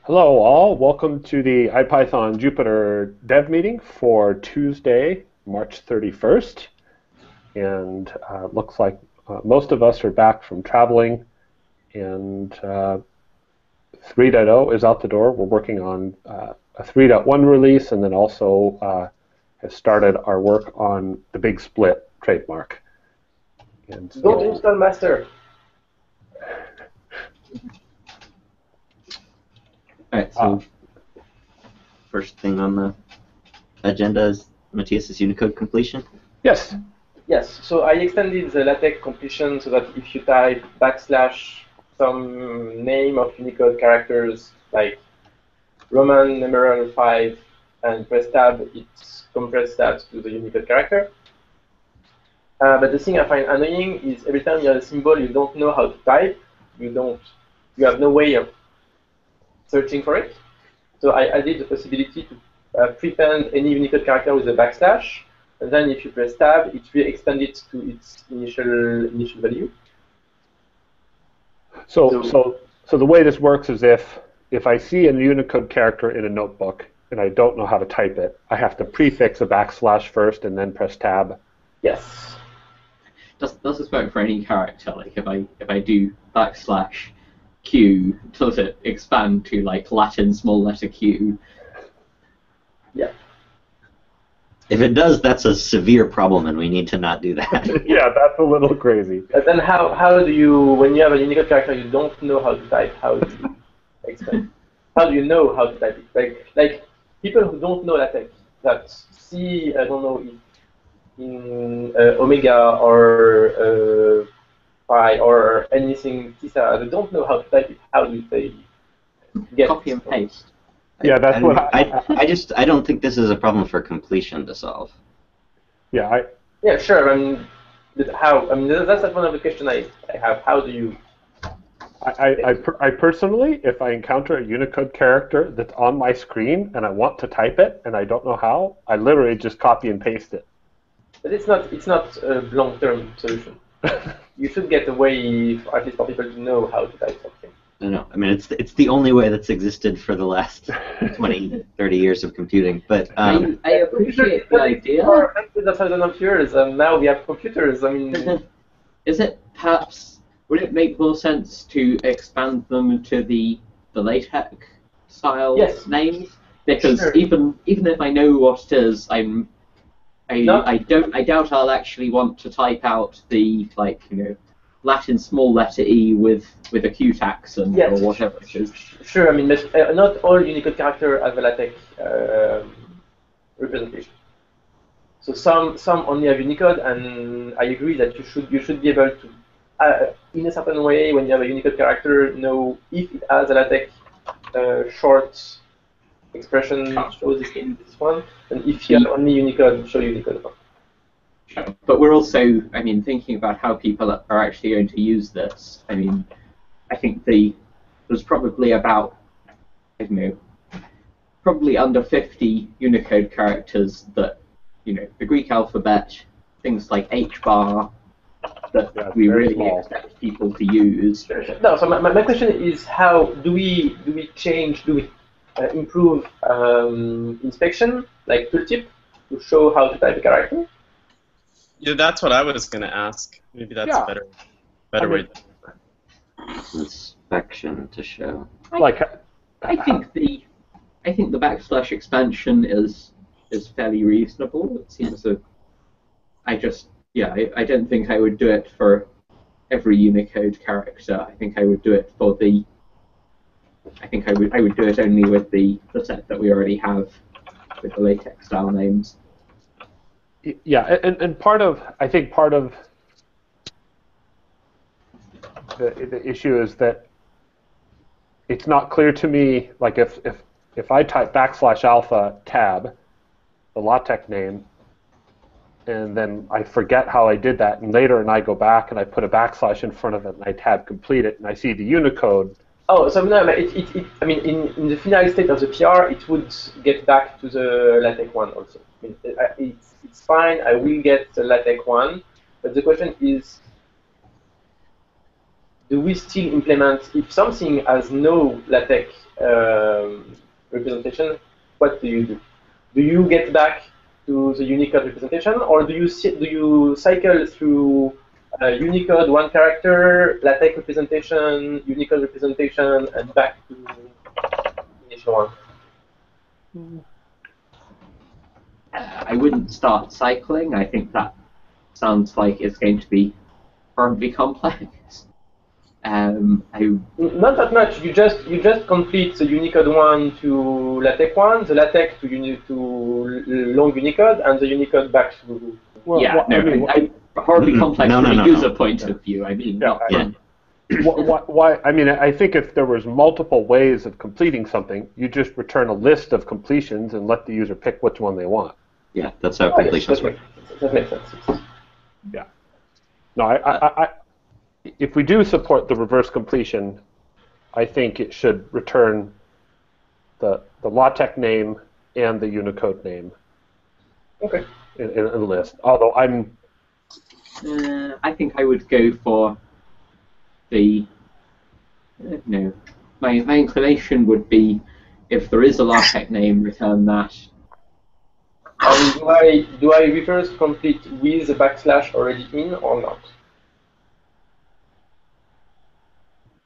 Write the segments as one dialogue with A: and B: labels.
A: Hello all, welcome to the IPython Jupyter dev meeting for Tuesday, March 31st. And looks like most of us are back from traveling, and 3.0 is out the door. We're working on a 3.1 release, and then also have started our work on the big split trademark. And so,
B: don't install master.
C: Alright, so first thing on the agenda is Matthias's Unicode completion.
A: Yes.
B: Yes, so I extended the LaTeX completion so that if you type / some name of Unicode characters like Roman numeral 5 and press tab, it compresses that to the Unicode character. But the thing I find annoying is every time you have a symbol you don't know how to type, you have no way of searching for it. So I added the possibility to prepend any Unicode character with a /, and then if you press tab, it re-extends it to its initial value.
A: So the way this works is if I see a Unicode character in a notebook and I don't know how to type it, I have to prefix a / first and then press tab.
B: Yes.
C: Does this work for any character? Like if I do /Q, does it expand to like Latin small letter Q?
B: Yeah.
C: If it does, that's a severe problem, and we need to not do that.
A: Yeah, that's a little crazy.
B: But then how do you, when you have a Unicode character you don't know how to type, how do you expand? How do you know how to type it? Like people who don't know LaTeX, that see, I don't know, in Omega or Pi or anything Tisa, they don't know how to type it. How do they get
C: Copy and paste.
A: Yeah, that's what
C: I don't think this is a problem for completion to solve.
A: Yeah,
B: Yeah, sure. But how? I mean, that's like one of the questions I have. How do you?
A: I personally, if I encounter a Unicode character that's on my screen and I want to type it and I don't know how, I literally just copy and paste it.
B: But it's not a long-term solution. You should get a way, at least for people to know how to type something.
C: No, I mean it's the only way that's existed for the last 20, 30 years of computing. But
D: I appreciate the idea.
B: For hundreds of thousands of years, and now we have computers. I mean,
D: Is it perhaps, would it make more sense to expand them to the LaTeX style names? Because
B: sure.
D: even if I know what it is, I doubt I'll actually want to type out the Latin small letter E with a cute accent or whatever it is.
B: Sure, I mean, not all Unicode characters have a LaTeX representation. So some only have Unicode, and I agree that you should be able to, in a certain way, when you have a Unicode character, know if it has a LaTeX short expression, show this one, and if you have only Unicode, show Unicode one.
D: But we're also, thinking about how people are actually going to use this. I think there's probably about, probably under 50 Unicode characters that, the Greek alphabet, things like H-bar, that we really expect people to use.
B: No, so my question is, how do we improve inspection, like tooltip, to show how to type a character?
E: Yeah, that's what I was going to ask. Maybe that's a better way.
C: Inspection to show.
D: I think the / expansion is fairly reasonable. It seems I don't think I would do it for every Unicode character. I think I would do it for I would do it only with the set that we already have with the LaTeX style names.
A: Yeah, and part of the issue is that it's not clear to me, like if I type \alpha tab, the LaTeX name, and then I forget how I did that, and later I go back and I put a / in front of it and I tab complete it, and I see the Unicode.
B: Oh, so no, in the final state of the PR, it would get back to the LaTeX one also. It's fine, I will get the LaTeX one, but the question is, do we still implement, if something has no LaTeX representation, what do you do? Do you get back to the Unicode representation, or do you cycle through Unicode one character, LaTeX representation, Unicode representation, and back to initial one?
D: I wouldn't start cycling. I think that sounds like it's going to be horribly complex.
B: Not that much. You just complete the Unicode one to LaTeX one, the LaTeX to long Unicode, and the Unicode back to.
A: Well,
D: yeah,
A: well,
D: no,
A: I mean,
D: horribly complex
C: No,
D: from
C: no,
D: a
C: no,
D: user
C: no.
D: point of view. I mean,
A: Yeah,
D: not from.
A: why? I mean, I think if there was multiple ways of completing something, you just return a list of completions and let the user pick which one they want.
C: Yeah, that's how
B: Oh, yes,
C: completions work.
B: that makes sense.
A: Yeah. No, if we do support the reverse completion, I think it should return the LaTeX name and the Unicode name.
B: Okay.
A: In a list. Although
D: I think I would go for the. No, my inclination would be, if there is a LaTeX name, return that.
B: And do I reverse complete with the backslash already in or not?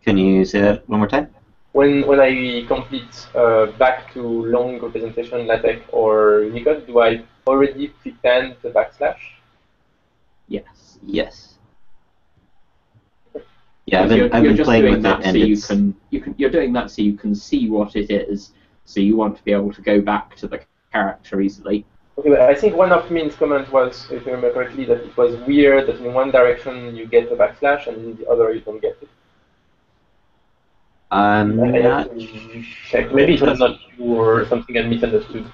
C: Can you say that one more time?
B: When I complete back to long representation LaTeX or Unicode, do I already pretend the backslash?
D: Yes.
C: Yes. Yeah, I've
D: You're
C: been
D: just
C: playing
D: doing
C: with
D: that
C: it,
D: so
C: and
D: you're doing that so you can see what it is. So you want to be able to go back to the character easily.
B: Okay, but I think one of Min's comments was, if I remember correctly, that it was weird that in one direction you get the backslash and in the other you don't get it.
C: I'm
B: I
C: not.
B: have to check. Maybe it was not you or something I misunderstood.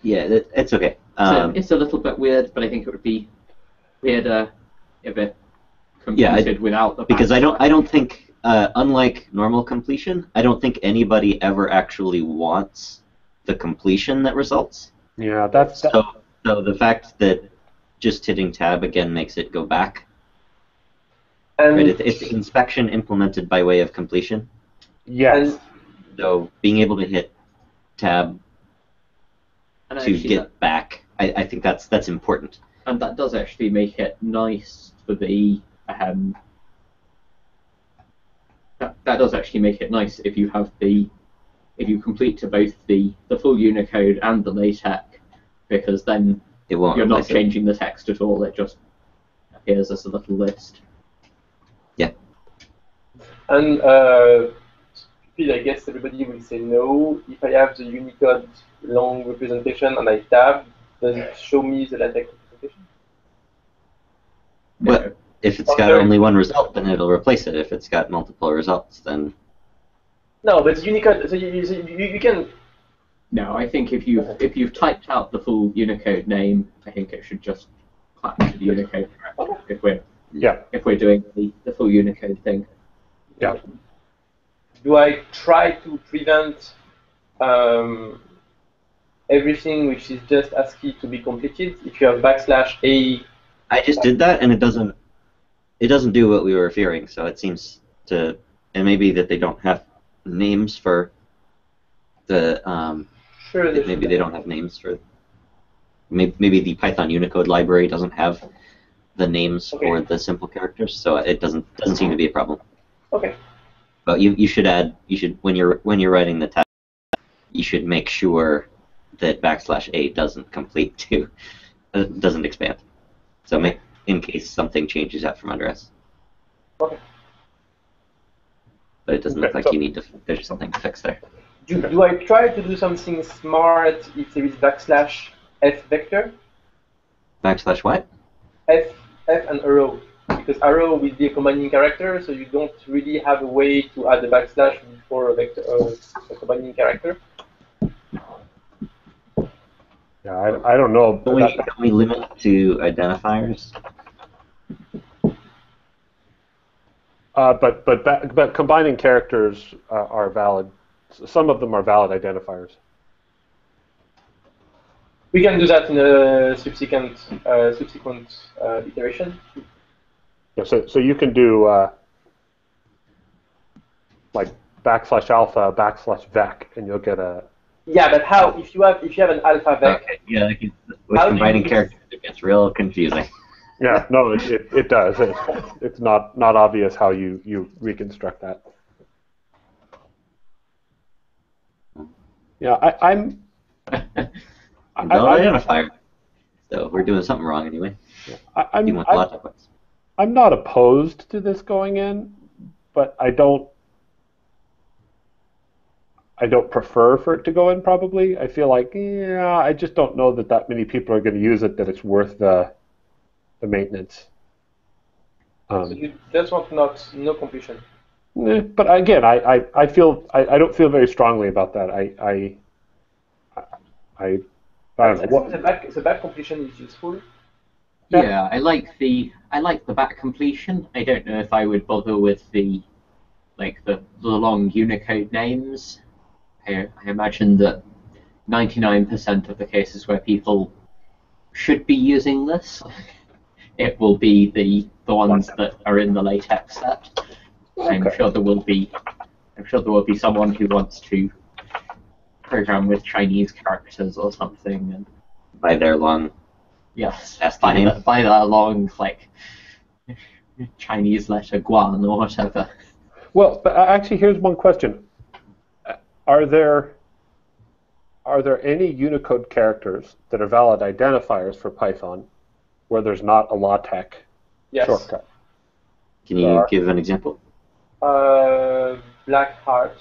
C: Yeah, it's okay.
D: So it's a little bit weird, but I think it would be weirder if it completed without the backslash.
C: Because I don't think, unlike normal completion, I don't think anybody ever actually wants the completion that results.
A: yeah, that's
C: So the fact that just hitting tab again makes it go back.
B: And
C: Right? It's inspection implemented by way of completion.
A: yes.
B: And
C: So being able to hit tab
D: And
C: to
D: actually
C: get back, I think that's important.
D: and that does actually make it nice for the that does actually make it nice if you have if you complete to both the full Unicode and the LaTeX, because then
C: It won't.
D: you're not
C: replace it.
D: changing the text at all. It just appears as a little list.
C: Yeah.
B: And I guess everybody will say no. If I have the Unicode long representation and I tab, does it show me the LaTeX representation?
C: Well, if it's got only one result, then it'll replace it. If it's got multiple results, then
B: No, but Unicode. So you can.
D: No, I think if you've typed out the full Unicode name, I think it should just clap to the Unicode character if we're doing the full Unicode thing.
A: Yeah.
B: Do I try to prevent everything which is just ASCII to be completed? If you have \A.
C: I just did that, and it doesn't do what we were fearing. So it seems to, and maybe that they don't have names for the.
B: Sure.
C: Maybe they don't have names for. Maybe the Python Unicode library doesn't have the names for the simple characters, so it doesn't seem to be a problem.
B: Okay.
C: But you should when you're writing the tab, you should make sure that \A doesn't complete to doesn't expand. So in case something changes out from under S.
B: Okay.
C: But it doesn't look like you need to. There's something to fix there.
B: Do I try to do something smart if there is \F vector?
C: \what?
B: F and arrow. Because arrow will be a combining character, so you don't really have a way to add a backslash before a vector, a combining character.
A: Yeah, I don't know.
C: Can we limit to identifiers?
A: But combining characters are valid. Some of them are valid identifiers.
B: We can do that in a subsequent iteration.
A: Yeah, so you can do like \alpha \vec, and you'll get a.
B: Yeah, but how? If you have an alpha vec.
C: Okay, yeah, with
B: How do
C: combining
B: you-
C: characters, it gets real confusing.
A: Yeah, no, it does. It's not obvious how you reconstruct that. Yeah, I'm.
C: Valid identifier. So we're doing something wrong anyway.
A: I'm
C: You want lots of points.
A: I'm not opposed to this going in, but I don't prefer for it to go in. Probably, I feel like I just don't know that many people are going to use it. That it's worth the maintenance.
B: So you just want no completion.
A: But again, I don't feel very strongly about that. I don't know.
B: The back completion is useful.
D: Yeah, I like the back completion. I don't know if I would bother with the long Unicode names. I imagine that 99% of the cases where people should be using this, it will be the ones that are in the LaTeX set.
A: Okay.
D: I'm sure there will be someone who wants to program with Chinese characters or something, and
C: By their long
D: yes,
C: ASCII name.
D: by the long Chinese letter Guan or whatever.
A: Well, but actually, here's one question: Are there any Unicode characters that are valid identifiers for Python where there's not a LaTeX shortcut?
C: Can you give an example?
B: Black Heart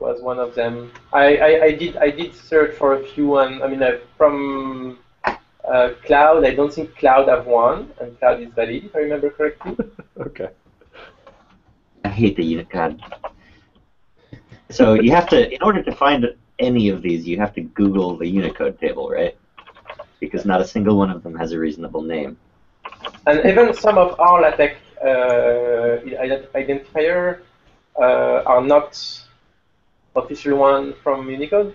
B: was one of them. I did search for a few, and I mean from Cloud. I don't think Cloud have one, and Cloud is valid if I remember correctly.
A: Okay.
C: I hate the Unicode. So you have to, in order to find any of these, you have to Google the Unicode table, right? Because not a single one of them has a reasonable name.
B: And even some of our LaTeX identifier are not official one from Unicode.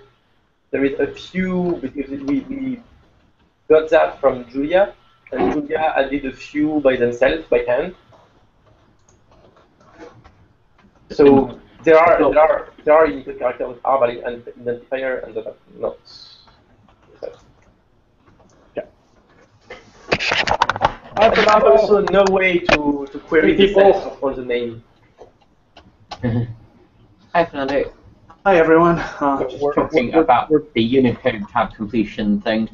B: There is a few because we got that from Julia, and Julia added a few by themselves by hand. So there are Unicode characters with are valid identifier and that are not.
A: Yeah.
B: There's also no way to query the sense of all the name.
D: Hi, Fernando.
F: Hi everyone.
D: Just talking about the Unicode tab completion thing.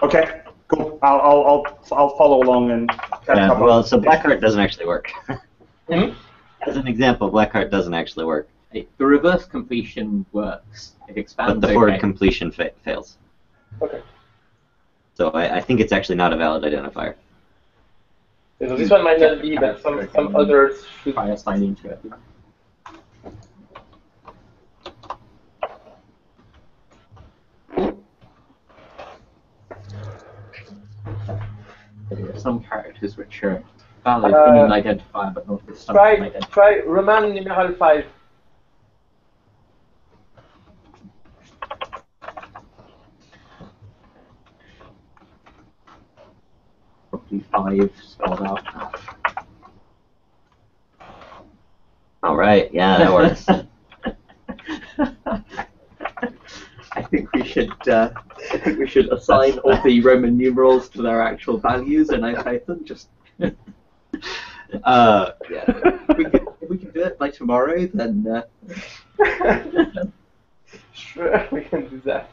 F: Okay, cool. I'll follow along and catch up.
C: Well, so Blackheart doesn't actually work.
B: Mm-hmm.
C: As an example, Blackheart doesn't actually work.
D: The reverse completion works. It expands.
C: But the forward completion fails.
B: Okay.
C: So I think it's actually not a valid identifier.
B: So this one might not be, but some others should.
D: Try assigning to it. There are some characters which are valid in an identifier, but not with some identifier.
B: Try Roman numeral 5.
D: Probably 5 spelled out.
C: All right, yeah, that works.
D: I think we should assign all the Roman numerals to their actual values in IPython. Just yeah. If we can do it by tomorrow, then
B: Sure, we can do that.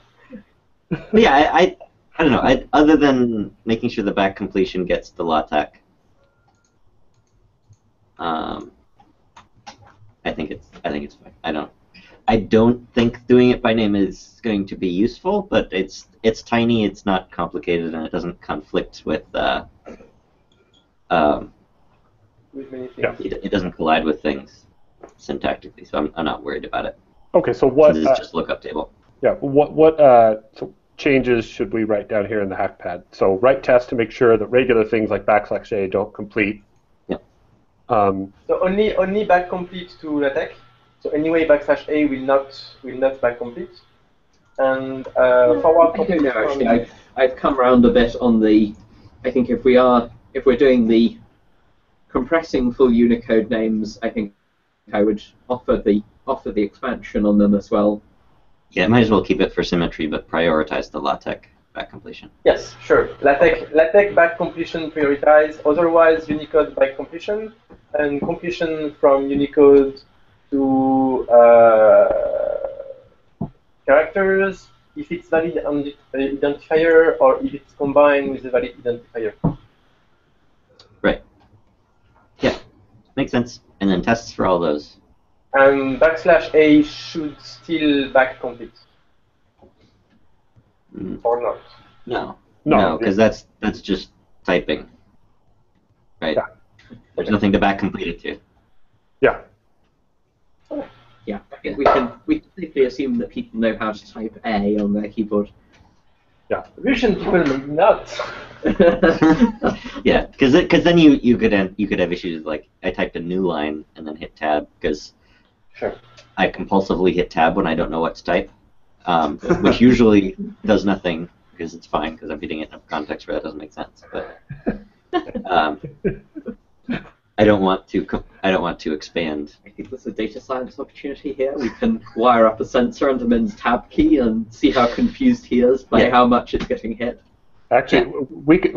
C: Yeah, I don't know. Other than making sure the back completion gets the LaTeX, I think it's fine. I don't think doing it by name is going to be useful, but it's tiny, it's not complicated, and it doesn't conflict with
B: With many things.
C: it doesn't collide with things syntactically, so I'm not worried about it.
A: Okay, so what?
C: This is just lookup table.
A: Yeah, what so changes should we write down here in the hack pad? So write test to make sure that regular things like \a don't complete.
C: Yeah.
B: So only back complete to LaTeX. So anyway, \a will not back complete. And forward
D: I
B: complete.
D: don't know actually. I've come around a bit on the. I think if we're doing the compressing full Unicode names, I think I would offer the expansion on them as well.
C: Yeah, might as well keep it for symmetry, but prioritize the LaTeX back completion.
B: Yes, sure. LaTeX back completion prioritize. Otherwise, Unicode back completion and completion from Unicode to characters if it's valid identifier or if it's combined with a valid identifier.
C: Right. Yeah, makes sense. And then tests for all those.
B: And \A should still back complete. Or not.
C: No, because that's just typing. Right.
A: Yeah.
C: There's nothing to back complete it to.
A: Yeah.
D: Yeah, I think we can safely assume that people know how to type A on their keyboard.
A: Yeah.
B: Russian people may not.
C: Yeah, because then you could have issues like I typed a new line and then hit tab because
B: Sure.
C: I compulsively hit tab when I don't know what to type, which usually does nothing because it's fine because I'm hitting it in a context where that doesn't make sense. But I don't want to expand.
D: I think there's a data science opportunity here. We can wire up a sensor under Min's tab key and see how confused he is by how much it's getting hit.
A: Actually, we could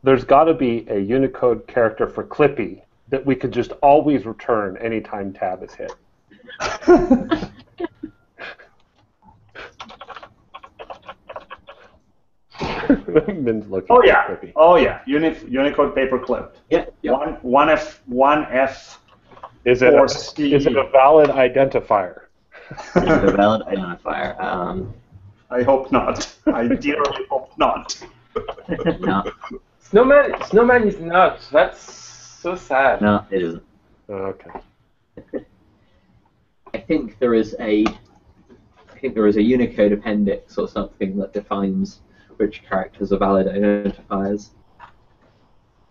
A: there's got to be a Unicode character for Clippy that we could just always return anytime tab is hit. Min's looking
F: Oh
A: at
F: yeah.
A: Clippy.
F: Oh yeah. Unicode paperclip.
C: Yeah.
F: One F.
A: Is it
F: Or
A: a valid identifier?
C: The valid identifier.
F: I hope not. I dearly hope not.
C: No,
B: Snowman is not. That's so sad.
C: no, it isn't.
A: Okay.
D: I think there is a Unicode appendix or something that defines which characters are valid identifiers.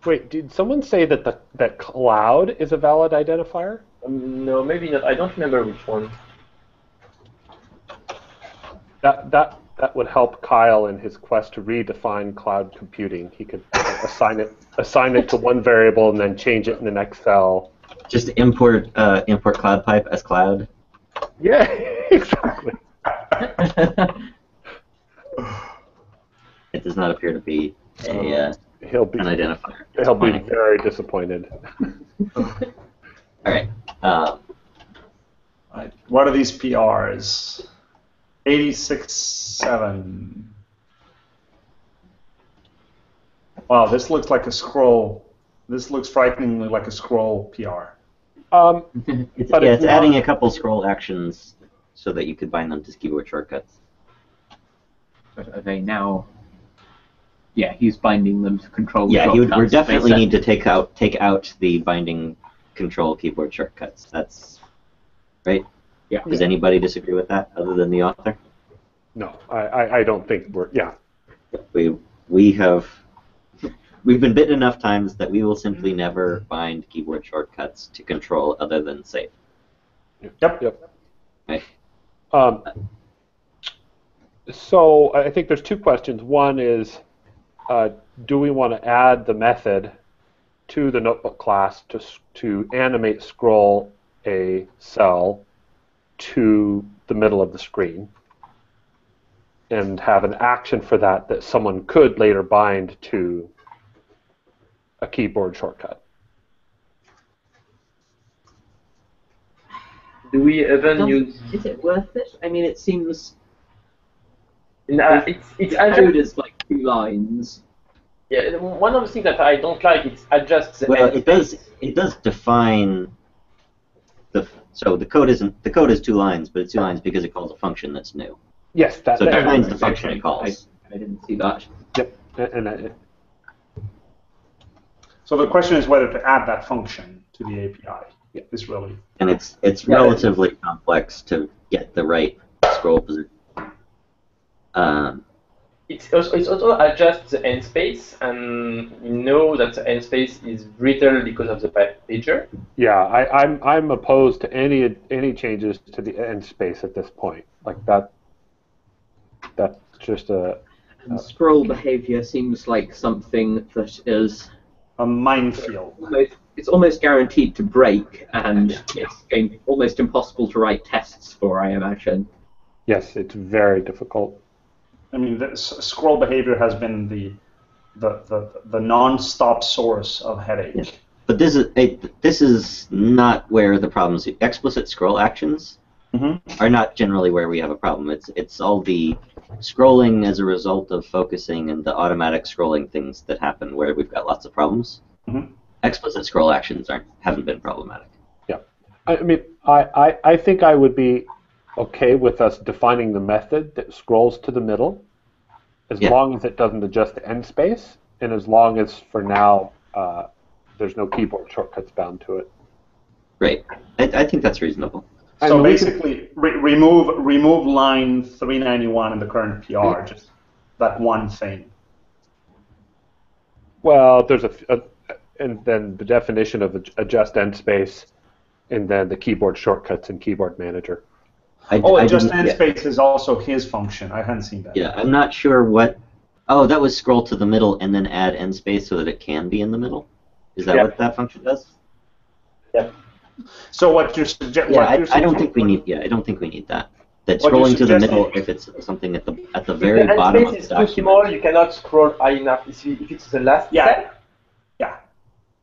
A: Wait, did someone say that cloud is a valid identifier?
B: No, maybe not. I don't remember which one.
A: That would help Kyle in his quest to redefine cloud computing. He could assign it to one variable and then change it in the next cell.
C: Just import cloud pipe as cloud.
A: Yeah, exactly.
C: It does not appear to be an identifier.
A: He'll be very disappointed.
C: All right.
F: Right. What are these PRs? 86.7. Wow, this looks like a scroll. This looks frighteningly like a scroll PR.
C: It's adding a couple scroll actions so that you could bind them to keyboard shortcuts.
D: But are they now? Yeah, he's binding them to control.
C: Yeah,
D: shortcuts.
C: we definitely need to take out the binding control keyboard shortcuts. That's right.
D: Yeah.
C: Does anybody disagree with that other than the author?
A: No, I don't think we're. Yeah.
C: We've been bitten enough times that we will simply never bind keyboard shortcuts to control other than safe.
A: Yep.
C: Right.
A: So I think there's two questions. One is, do we want to add the method to the notebook class to animate scroll a cell to the middle of the screen and have an action for that someone could later bind to a keyboard shortcut?
B: Do we even use?
D: Is it worth it? I mean, it seems.
B: It's
D: code is like 2 lines.
B: Yeah, one of the things that I don't like is adjust the.
C: Well, it does define the code is 2 lines, but it's 2 lines because it calls a function that's new.
A: Yes,
C: so it defines the function it calls.
D: I didn't see that.
A: Yep, and
F: so the question is whether to add that function to the API.
A: Yeah.
F: Is really.
C: And it's relatively complex to get the right scroll position.
B: It also adjusts the end space, and we know that the end space is brittle because of the pager.
A: Yeah, I'm opposed to any changes to the end space at this point. Like that's just
D: And scroll behavior seems like something that is
F: a minefield.
D: It's almost guaranteed to break, and it's almost impossible to write tests for, I imagine.
A: Yes, it's very difficult.
F: I mean, scroll behavior has been the non-stop source of headache.
C: Yeah. But this is not where the problems. Explicit scroll actions are not generally where we have a problem. It's all the scrolling as a result of focusing and the automatic scrolling things that happen where we've got lots of problems. Explicit scroll actions haven't been problematic.
A: Yeah, I mean, I think I would be okay with us defining the method that scrolls to the middle, as long as it doesn't adjust the end space, and as long as for now there's no keyboard shortcuts bound to it.
C: Right. I think that's reasonable.
F: So basically, remove line 391 in the current PR, just that one thing.
A: Well, there's and then the definition of adjust end space, and then the keyboard shortcuts in Keyboard Manager.
F: Adjust end space is also his function. I hadn't seen that.
C: Yeah, I'm not sure what. Oh, that was scroll to the middle and then add end space so that it can be in the middle. Is that what that function does?
B: Yep.
F: So what you're suggesting?
C: Yeah, I don't think we need. Yeah, I don't think we need that. That scrolling to the middle, if it's something at the very bottom of the
B: document. If the end space is too
C: document.
B: small, you cannot scroll high enough. If it's the last step.
F: Yeah.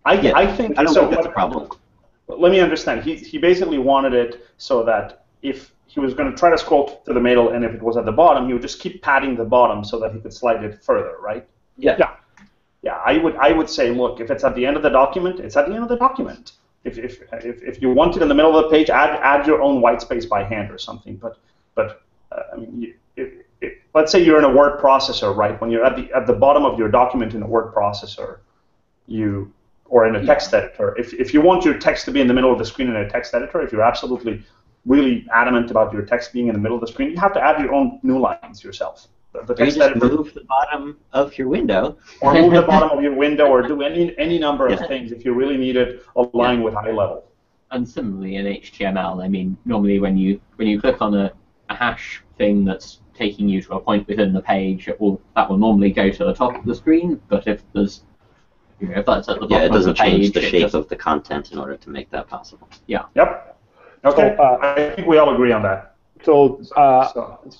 F: I think.
C: I don't
F: so
C: think that's a problem.
F: Let me understand. He basically wanted it so that if he was going to try to scroll to the middle, and if it was at the bottom, he would just keep padding the bottom so that he could slide it further, right?
B: Yeah.
F: Yeah, I would say, look, if it's at the end of the document, it's at the end of the document. If you want it in the middle of the page, add your own white space by hand or something. But I mean, let's say you're in a word processor, right? When you're at the bottom of your document in a word processor, or in a text editor, if you want your text to be in the middle of the screen in a text editor, if you're absolutely really adamant about your text being in the middle of the screen, you have to add your own new lines yourself. The text
C: or you just
F: editor,
C: move the bottom of your window.
F: or move the bottom of your window, or do any number of things if you really need it aligned with high level.
D: And similarly in HTML, I mean, normally when you click on a hash thing that's taking you to a point within the page, that will normally go to the top of the screen. But if there's if that's at the bottom
C: It doesn't
D: of the page,
C: change the shape of the content in order to make that possible.
D: Yeah.
F: Yep. Okay.
A: So,
F: I think we all agree on that.
A: So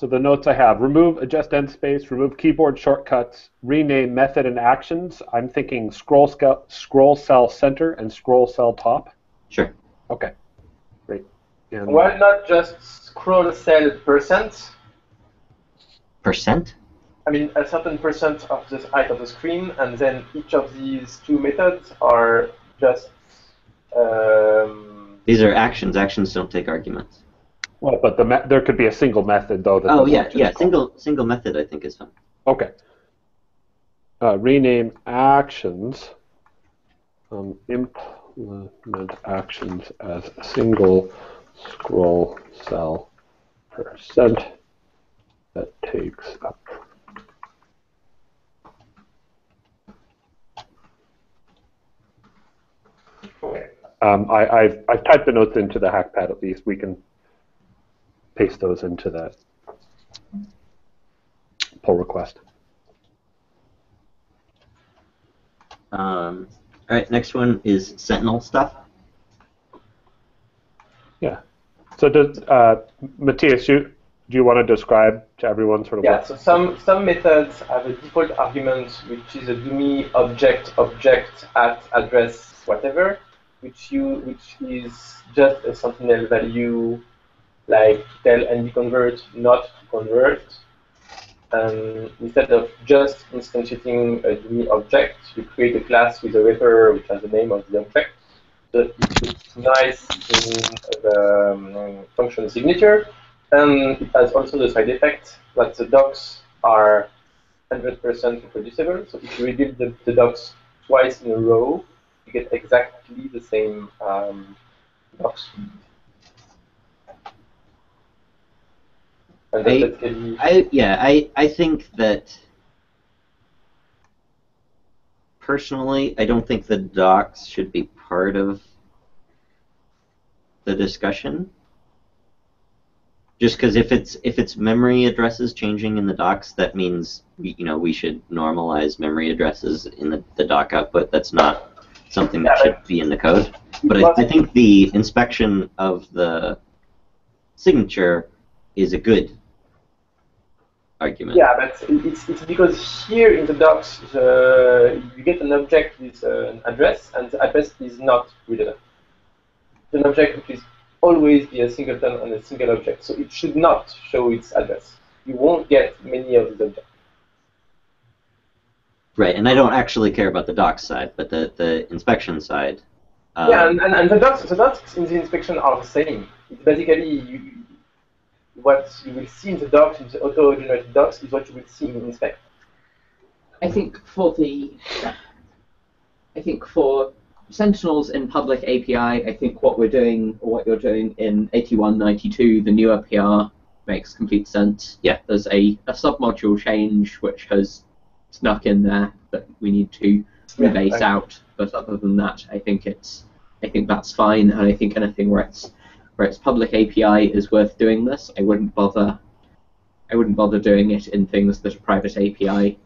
A: the notes I have: remove adjust end space, remove keyboard shortcuts, rename method and actions. I'm thinking scroll cell center and scroll cell top.
C: Sure.
A: Okay, great. And,
B: Why not just scroll cell %?
C: Percent?
B: I mean, a certain percent of the height of the screen, and then each of these two methods are just.
C: These are actions. Actions don't take arguments.
A: well, but there could be a single method though. That
C: Oh
A: doesn't
C: yeah,
A: just
C: yeah.
A: call.
C: Single method I think is fine.
A: Okay. Rename actions. Implement actions as single scroll cell % that takes up.
F: Okay.
A: I've typed the notes into the hackpad at least. We can paste those into that pull request.
C: All right, next one is Sentinel stuff.
A: Yeah. So does Matthias, do you want to describe to everyone sort of
B: Yeah,
A: what?
B: so some methods have a default argument, which is a dummy object at address whatever, which is just a sentinel value, like tell ndconvert not to convert. Instead of just instantiating a dummy object, you create a class with a wrapper which has the name of the object. So it looks nice in the function signature, and it has also the side effect that the docs are 100% reproducible. So if you rebuild the docs twice in a row, you get exactly the same docs. And
C: I think that personally, I don't think the docs should be part of the discussion. Just because if it's memory addresses changing in the docs, that means we should normalize memory addresses in the doc output. That's not something that should be in the code. But I think the inspection of the signature is a good argument.
B: Yeah, but it's because here in the docs you get an object with an address, and the address is not readable. It's an object which is always be a singleton on a single object, so it should not show its address. You won't get many of these objects.
C: Right, and I don't actually care about the docs side, but the inspection side.
B: Yeah, and the docs in the inspection are the same. It's basically what you will see in the docs, in the auto-generated docs, is what you will see in inspect.
D: I think for Sentinels in public API, I think what we're doing, or what you're doing in 8192, the newer PR, makes complete sense.
C: Yeah.
D: There's a submodule change which has snuck in there that we need to rebase out, but other than that, I think that's fine, and I think anything where it's public API is worth doing this. I wouldn't bother doing it in things that are private API.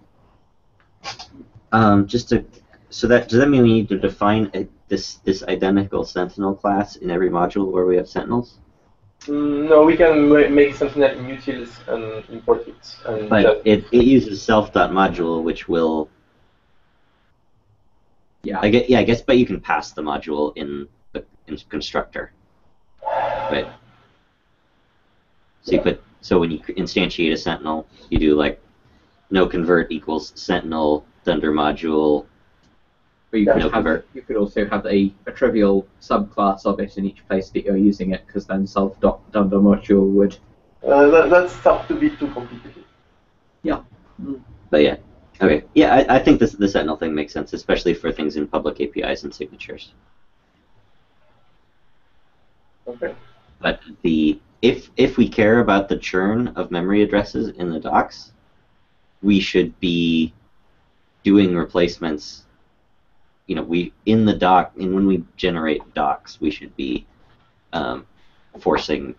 C: So does that mean we need to define this identical Sentinel class in every module where we have Sentinels?
B: No, we can make something like utils and import it. And
C: but it uses self.module, which will.
D: Yeah.
C: I guess, but you can pass the module in the constructor. Right. So when you instantiate a Sentinel, you do like no convert equals Sentinel Thunder module.
D: Or you could also have a trivial subclass of it in each place that you're using it, because then self.dunder module would.
B: That starts to be too complicated.
D: Yeah.
C: But yeah. Okay. Yeah, I think the Sentinel thing makes sense, especially for things in public APIs and signatures.
B: Okay.
C: But if we care about the churn of memory addresses in the docs, we should be doing replacements. In the doc, and when we generate docs, we should be forcing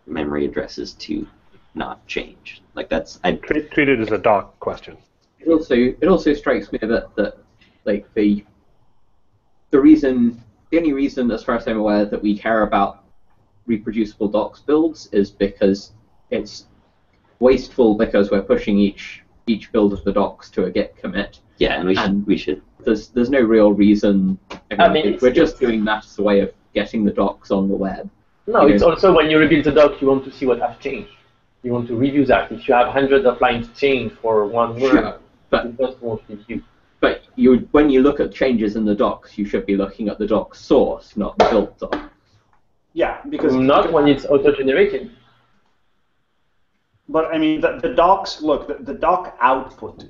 C: memory addresses to not change. Like that's
A: treat it as a doc question.
D: It also strikes me a bit that like the only reason, as far as I'm aware, that we care about reproducible docs builds is because it's wasteful, because we're pushing each build of the docs to a git commit.
C: Yeah, and we should.
D: There's no real reason. We're just doing that as a way of getting the docs on the web.
B: No, it's also when you rebuild the doc, you want to see what has changed. You want to review that. If you have hundreds of lines change for one word,
D: sure, but
B: you just won't review.
D: But when you look at changes in the docs, you should be looking at the doc source, not the build doc.
F: Yeah, because
B: not when it's auto-generated.
F: But I mean, the docs. Look, the doc output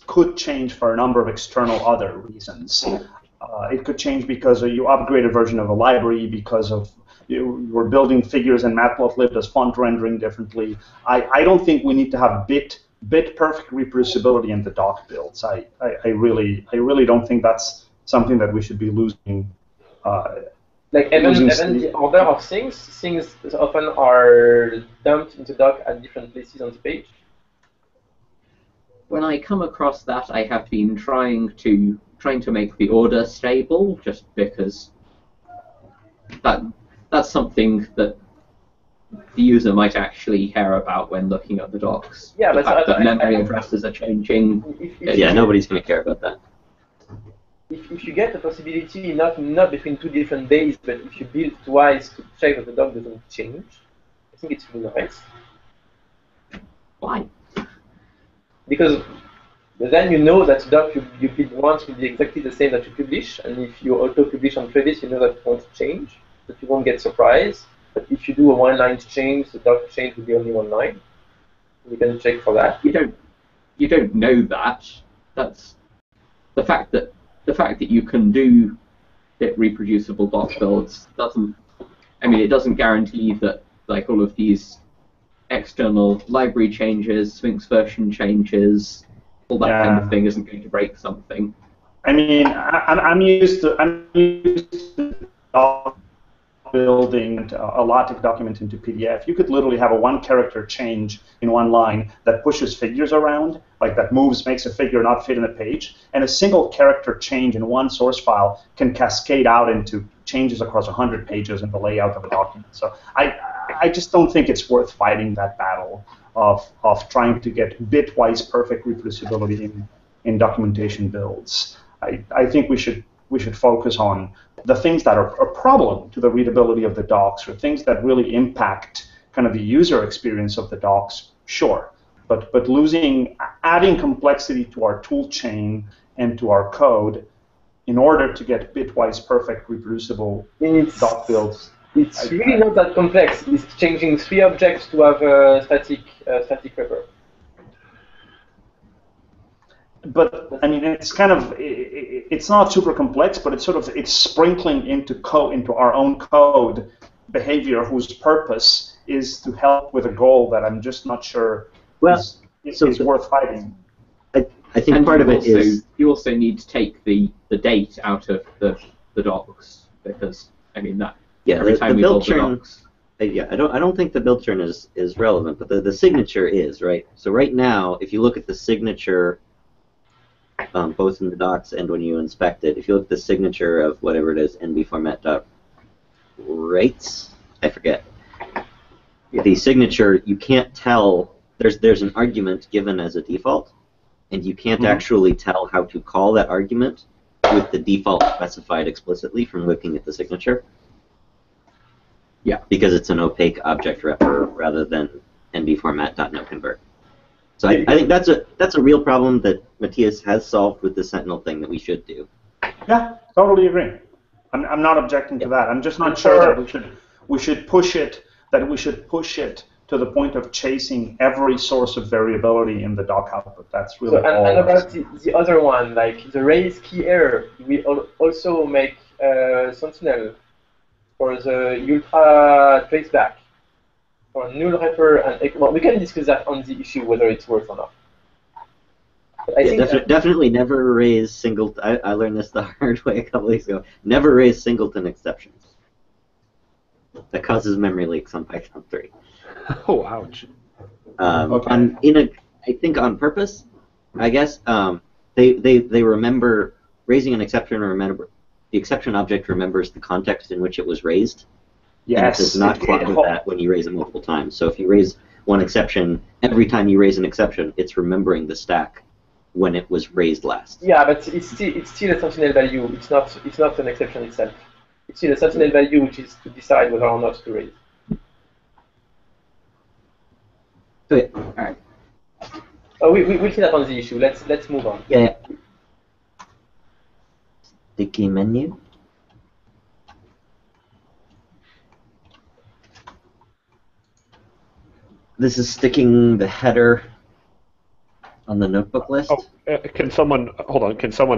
F: could change for a number of external other reasons. It could change because you upgrade a version of a library, because of you're building figures and Matplotlib does font rendering differently. I don't think we need to have bit perfect reproducibility in the doc builds. I really don't think that's something that we should be losing.
B: Like even the order of things often are dumped into doc at different places on the page.
D: When I come across that, I have been trying to make the order stable, just because that's something that the user might actually care about when looking at the docs.
B: Yeah,
D: the
B: but
D: fact that memory addresses are changing.
C: Yeah, nobody's going to care about that.
B: If you get the possibility not between two different days, but if you build twice to check that the doc doesn't change, I think it's really nice.
D: Why?
B: Because then you know that the doc you build once will be exactly the same that you publish, and if you auto-publish on previous, you know that it won't change, that you won't get surprised. But if you do a one-line change, the doc change will be only one line. You can check for that.
D: You don't know that. That's the fact that you can do reproducible doc builds doesn't. I mean, it doesn't guarantee that like all of these external library changes, Sphinx version changes, all that kind of thing isn't going to break something.
F: I mean, I'm used to doc building a LaTeX document into PDF, you could literally have a one-character change in one line that pushes figures around, like that makes a figure not fit in a page, and a single character change in one source file can cascade out into changes across 100 pages in the layout of a document. So I just don't think it's worth fighting that battle of trying to get bitwise perfect reproducibility in documentation builds. I think we should focus on the things that are a problem to the readability of the docs, or things that really impact kind of the user experience of the docs, sure. But adding complexity to our tool chain and to our code in order to get bitwise perfect reproducible doc builds.
B: It's really not that complex. It's changing 3 objects to have a static wrapper.
F: But I mean, it's kind of it's not super complex, but it's sprinkling into our own code behavior whose purpose is to help with a goal that I'm just not sure is worth fighting.
C: I think part of it is
D: you also need to take the date out of the docs, because I mean that every time we build the docs.
C: Yeah, I don't think the build churn is relevant, but the signature is, right? So right now, if you look at the signature, both in the docs and when you inspect it, if you look at the signature of whatever it is, nbformat.rates, I forget. Yeah. The signature, you can't tell. There's an argument given as a default, and you can't actually tell how to call that argument with the default specified explicitly from looking at the signature.
D: Yeah.
C: Because it's an opaque object wrapper rather than nbformat.noconvert. So I think that's a real problem that Matthias has solved with the Sentinel thing that we should do.
F: Yeah, totally agree. I'm not objecting to that. I'm just not sure that we should push it to the point of chasing every source of variability in the doc output. That's really all.
B: And about the other one, like the raise key error, we also make Sentinel for the ultra traceback. For null wrapper, and well, we can discuss that on the issue whether it's worth or not. But I think
C: definitely never raise singleton. I learned this the hard way a couple weeks ago. Never raise singleton exceptions. That causes memory leaks on Python 3.
A: Oh, ouch.
C: Okay. I think on purpose, I guess they remember raising an exception. Remember the exception object remembers the context in which it was raised.
F: Yes.
C: And it does not clog with that when you raise it multiple times. So if you raise one exception, every time you raise an exception, it's remembering the stack when it was raised last.
B: Yeah, but it's still a Sentinel value. It's not an exception itself. It's still a Sentinel value which is to decide whether or not to raise.
C: So, yeah. All right.
B: Oh, we'll see that on the issue. Let's move on.
C: Yeah. Sticky menu. This is sticking the header on the notebook list.
A: Oh, can someone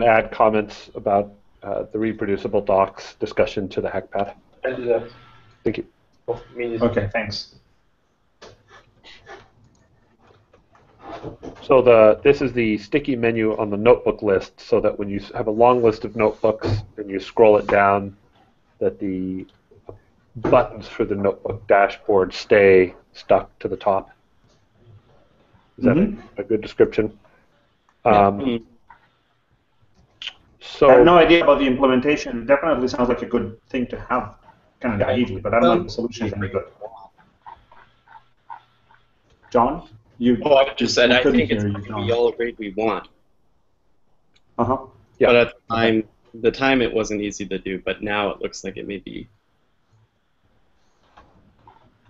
A: add comments about the reproducible docs discussion to the hackpad?
B: I'll do that.
A: Thank you.
F: Okay, thanks.
A: So this is the sticky menu on the notebook list, so that when you have a long list of notebooks and you scroll it down, that the buttons for the notebook dashboard stay stuck to the top. Is that a good description? So
F: I have no idea about the implementation. It definitely sounds like a good thing to have, kind of naively, but I don't know if the solution is any good. John?
E: I just said I think it's something we all agreed we want.
F: Yeah.
E: But at the time it wasn't easy to do, but now it looks like it may be.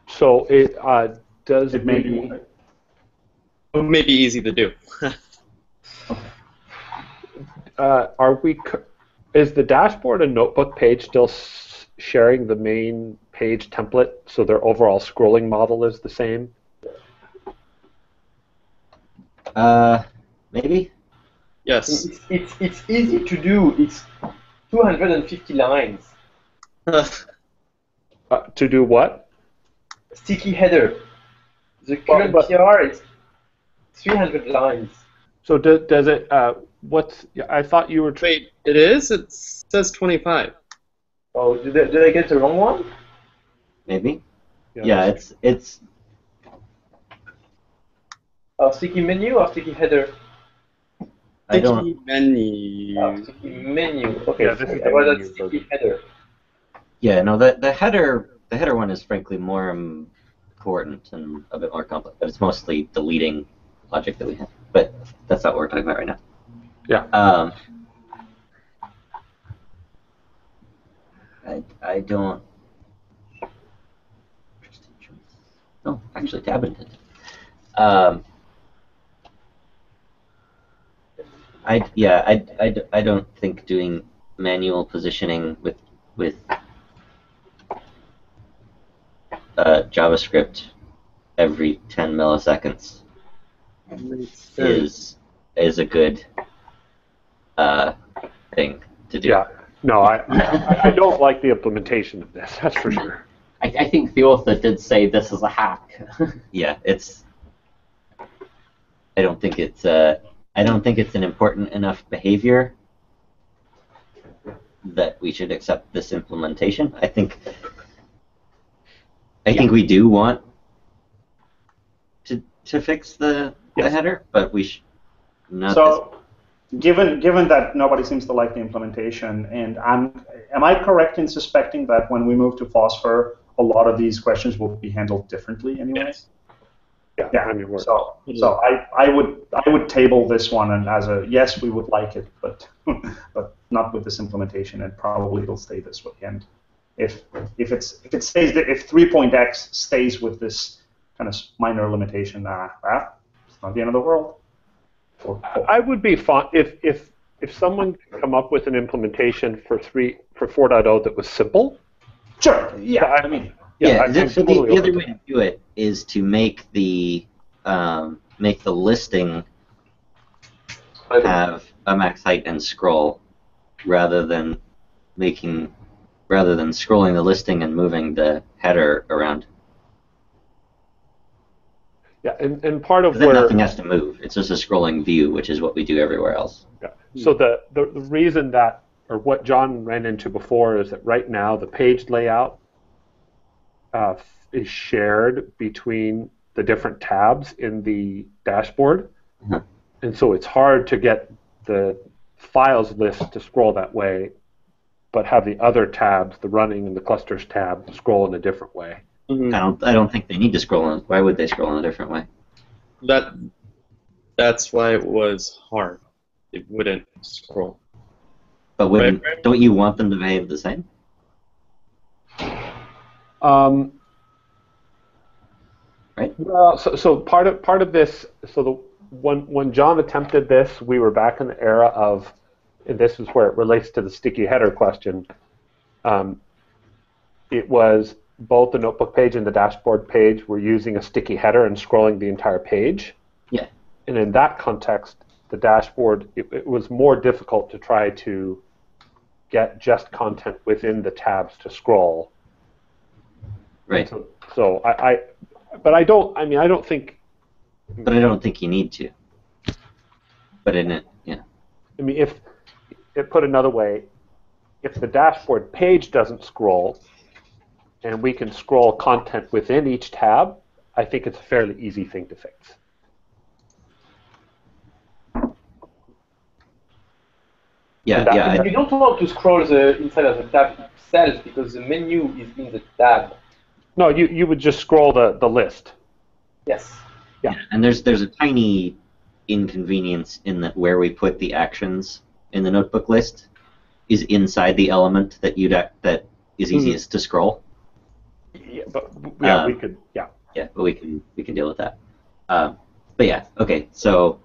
A: So it does
F: it may be.
E: It may be easy to do.
A: Is the dashboard and notebook page still sharing the main page template, so their overall scrolling model is the same?
C: Maybe.
E: Yes.
B: It's easy to do. It's 250 lines.
A: To do what?
B: Sticky header. The current PR is 300 lines.
A: So does it? I thought you were.
E: Wait, it is? It says 25.
B: Oh, did I get the wrong one?
C: maybe. Yeah, it's.
B: Sticky menu or sticky header?
C: I don't.
E: Sticky menu.
B: Sticky menu. Okay,
A: Yeah, this is the
B: I was
A: menu
B: at sticky
A: version.
B: header.
C: Yeah, no, the header one is frankly more important and a bit more complex, but it's mostly deleting logic that we have. But that's not what we're talking about right now.
A: Yeah.
C: I don't. Interesting choice. No, actually, tab intent. I don't think doing manual positioning with JavaScript every 10 milliseconds is a good thing to do.
A: Yeah. No, I don't like the implementation of this. That's for sure.
D: I think the author did say this is a hack.
C: Yeah, it's. I don't think it's an important enough behavior that we should accept this implementation. I think we do want to fix the header, but we should not.
F: So, given that nobody seems to like the implementation, and am I correct in suspecting that when we move to Phosphor, a lot of these questions will be handled differently, anyways?
A: Yeah. I mean,
F: so I would table this one and as a yes, we would like it, but not with this implementation, and probably it'll stay this way. And if it stays, if 3.x stays with this kind of minor limitation, it's not the end of the world.
A: I would be fine if someone could come up with an implementation for 4.0 that was simple.
F: Sure. Yeah. I mean.
C: Yeah.
A: the
C: other way to do it is to make the listing have a max height and scroll, rather than scrolling the listing and moving the header around.
A: Yeah, and part of
C: then
A: where
C: nothing has to move. It's just a scrolling view, which is what we do everywhere else.
A: Yeah. So the reason that, or what John ran into before, is that right now the page layout is shared between the different tabs in the dashboard, and so it's hard to get the files list to scroll that way, but have the other tabs, the running and the clusters tab, scroll in a different way.
E: Mm-hmm.
C: I don't think they need to scroll in. Why would they scroll in a different way?
E: That's why it was hard. It wouldn't scroll.
C: But don't you want them to behave the same? Right.
A: Well, so part of this. So when John attempted this, we were back in the era of, and this is where it relates to the sticky header question. It was both the notebook page and the dashboard page were using a sticky header and scrolling the entire page.
C: Yeah.
A: And in that context, the dashboard, it was more difficult to try to get just content within the tabs to scroll.
C: Right.
A: So I don't think.
C: But I don't think you need to. But in it, yeah.
A: I mean, if put another way, if the dashboard page doesn't scroll, and we can scroll content within each tab, I think it's a fairly easy thing to fix.
C: Yeah.
B: You don't want to scroll the inside of the tab itself because the menu is in the tab.
A: No, you would just scroll the list.
B: Yes.
A: Yeah.
C: And there's a tiny inconvenience in that where we put the actions in the notebook list is inside the element that is easiest to scroll.
A: Yeah, but we could. Yeah.
C: Yeah, but we can deal with that. But yeah, okay. So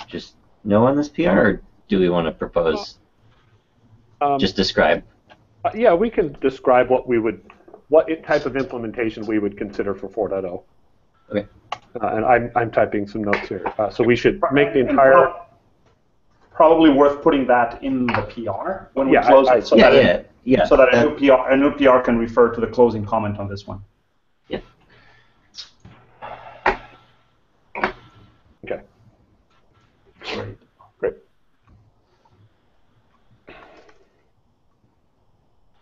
C: just no on this PR, or do we want to propose? Just describe.
A: Yeah, we can describe what type of implementation we would consider for 4.0.
C: Okay.
A: And I'm typing some notes here. So we should make the entire.
F: Probably worth putting that in the PR when we close it, so that a new PR can refer to the closing comment on this one.
C: Yeah.
A: Okay. Great.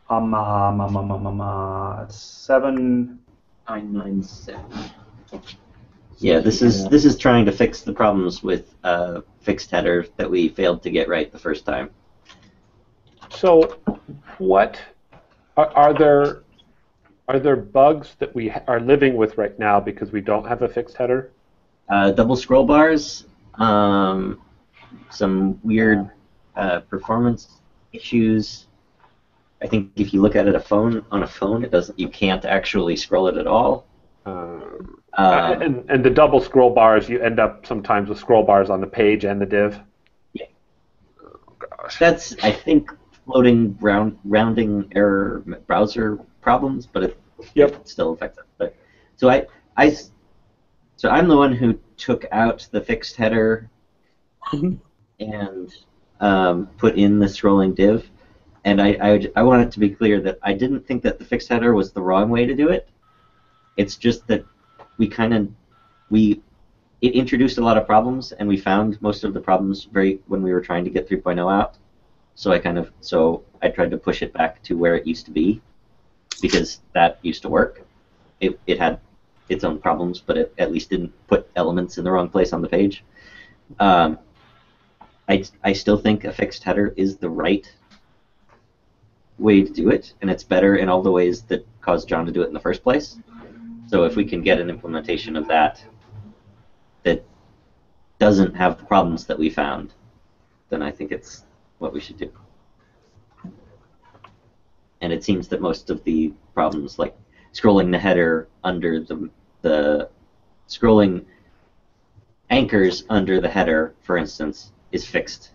F: 7.
D: 997.
C: Yeah, this is trying to fix the problems with fixed header that we failed to get right the first time.
A: So, what are there bugs that we are living with right now because we don't have a fixed header?
C: Double scroll bars, some weird performance issues. I think if you look at it on a phone, it doesn't. You can't actually scroll it at all.
A: And the double scroll bars, you end up sometimes with scroll bars on the page and the div.
C: Yeah.
A: Oh gosh.
C: That's, I think, floating rounding error browser problems, but it still affects it. But so I'm the one who took out the fixed header and put in the scrolling div. And I want it to be clear that I didn't think that the fixed header was the wrong way to do it. It's just that it introduced a lot of problems, and we found most of the problems when we were trying to get 3.0 out. So I tried to push it back to where it used to be, because that used to work. It had its own problems, but it at least didn't put elements in the wrong place on the page. I still think a fixed header is the right way to do it, and it's better in all the ways that caused John to do it in the first place. So if we can get an implementation of that doesn't have the problems that we found, then I think it's what we should do. And it seems that most of the problems, like scrolling the header under the scrolling anchors under the header, for instance, is fixed.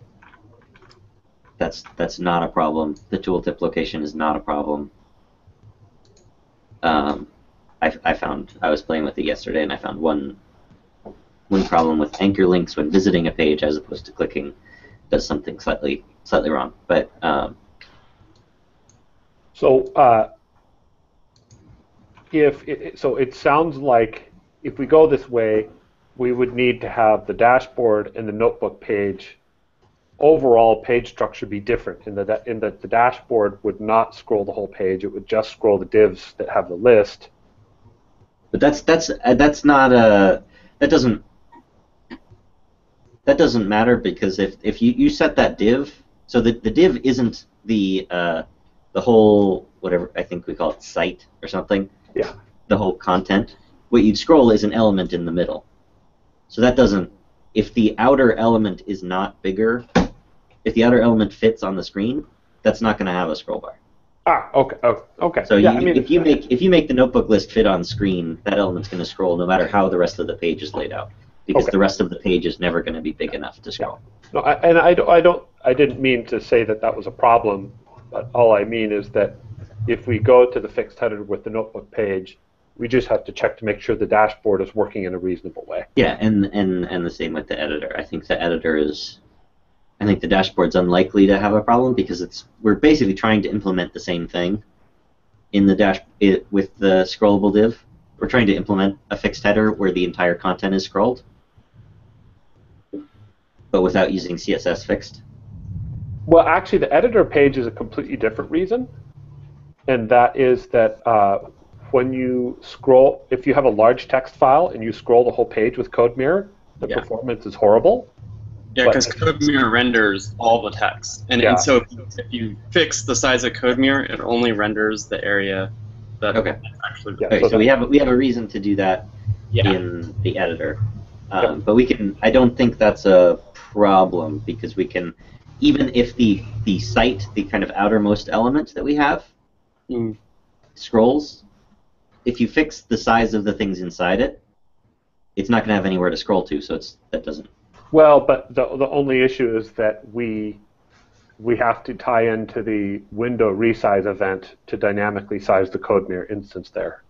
C: That's not a problem. The tooltip location is not a problem. I was playing with it yesterday, and I found one problem with anchor links when visiting a page as opposed to clicking does something slightly wrong. But
A: it sounds like if we go this way, we would need to have the dashboard and the notebook page overall page structure be different. In that the dashboard would not scroll the whole page; it would just scroll the divs that have the list.
C: But that's not a that doesn't matter, because if you set that div, so the div isn't the whole, whatever, I think we call it site or something.
A: Yeah.
C: The whole content. What you'd scroll is an element in the middle. So that doesn't. If the outer element is not bigger, if the outer element fits on the screen, that's not going to have a scroll bar.
A: Okay. Okay.
C: So yeah, if you make the notebook list fit on screen, that element's going to scroll no matter how the rest of the page is laid out, because the rest of the page is never going to be big enough to scroll.
A: No, I didn't mean to say that was a problem, but all I mean is that if we go to the fixed header with the notebook page, we just have to check to make sure the dashboard is working in a reasonable way.
C: Yeah, and the same with the editor. I think the dashboard's unlikely to have a problem, because we're basically trying to implement the same thing in the with the scrollable div. We're trying to implement a fixed header where the entire content is scrolled, but without using CSS fixed.
A: Well, actually, the editor page is a completely different reason, and that is that when you scroll, if you have a large text file and you scroll the whole page with CodeMirror, the performance is horrible.
E: Yeah, because CodeMirror renders all the text, and so if you fix the size of CodeMirror, it only renders the area that actually.
C: Yeah, okay, so we have a reason to do that in the editor, but we can. I don't think that's a problem, because we can, even if the site, the kind of outermost element that we have, scrolls. If you fix the size of the things inside it, it's not going to have anywhere to scroll to, so that doesn't.
A: Well, but the only issue is that we have to tie into the window resize event to dynamically size the CodeMirror instance there.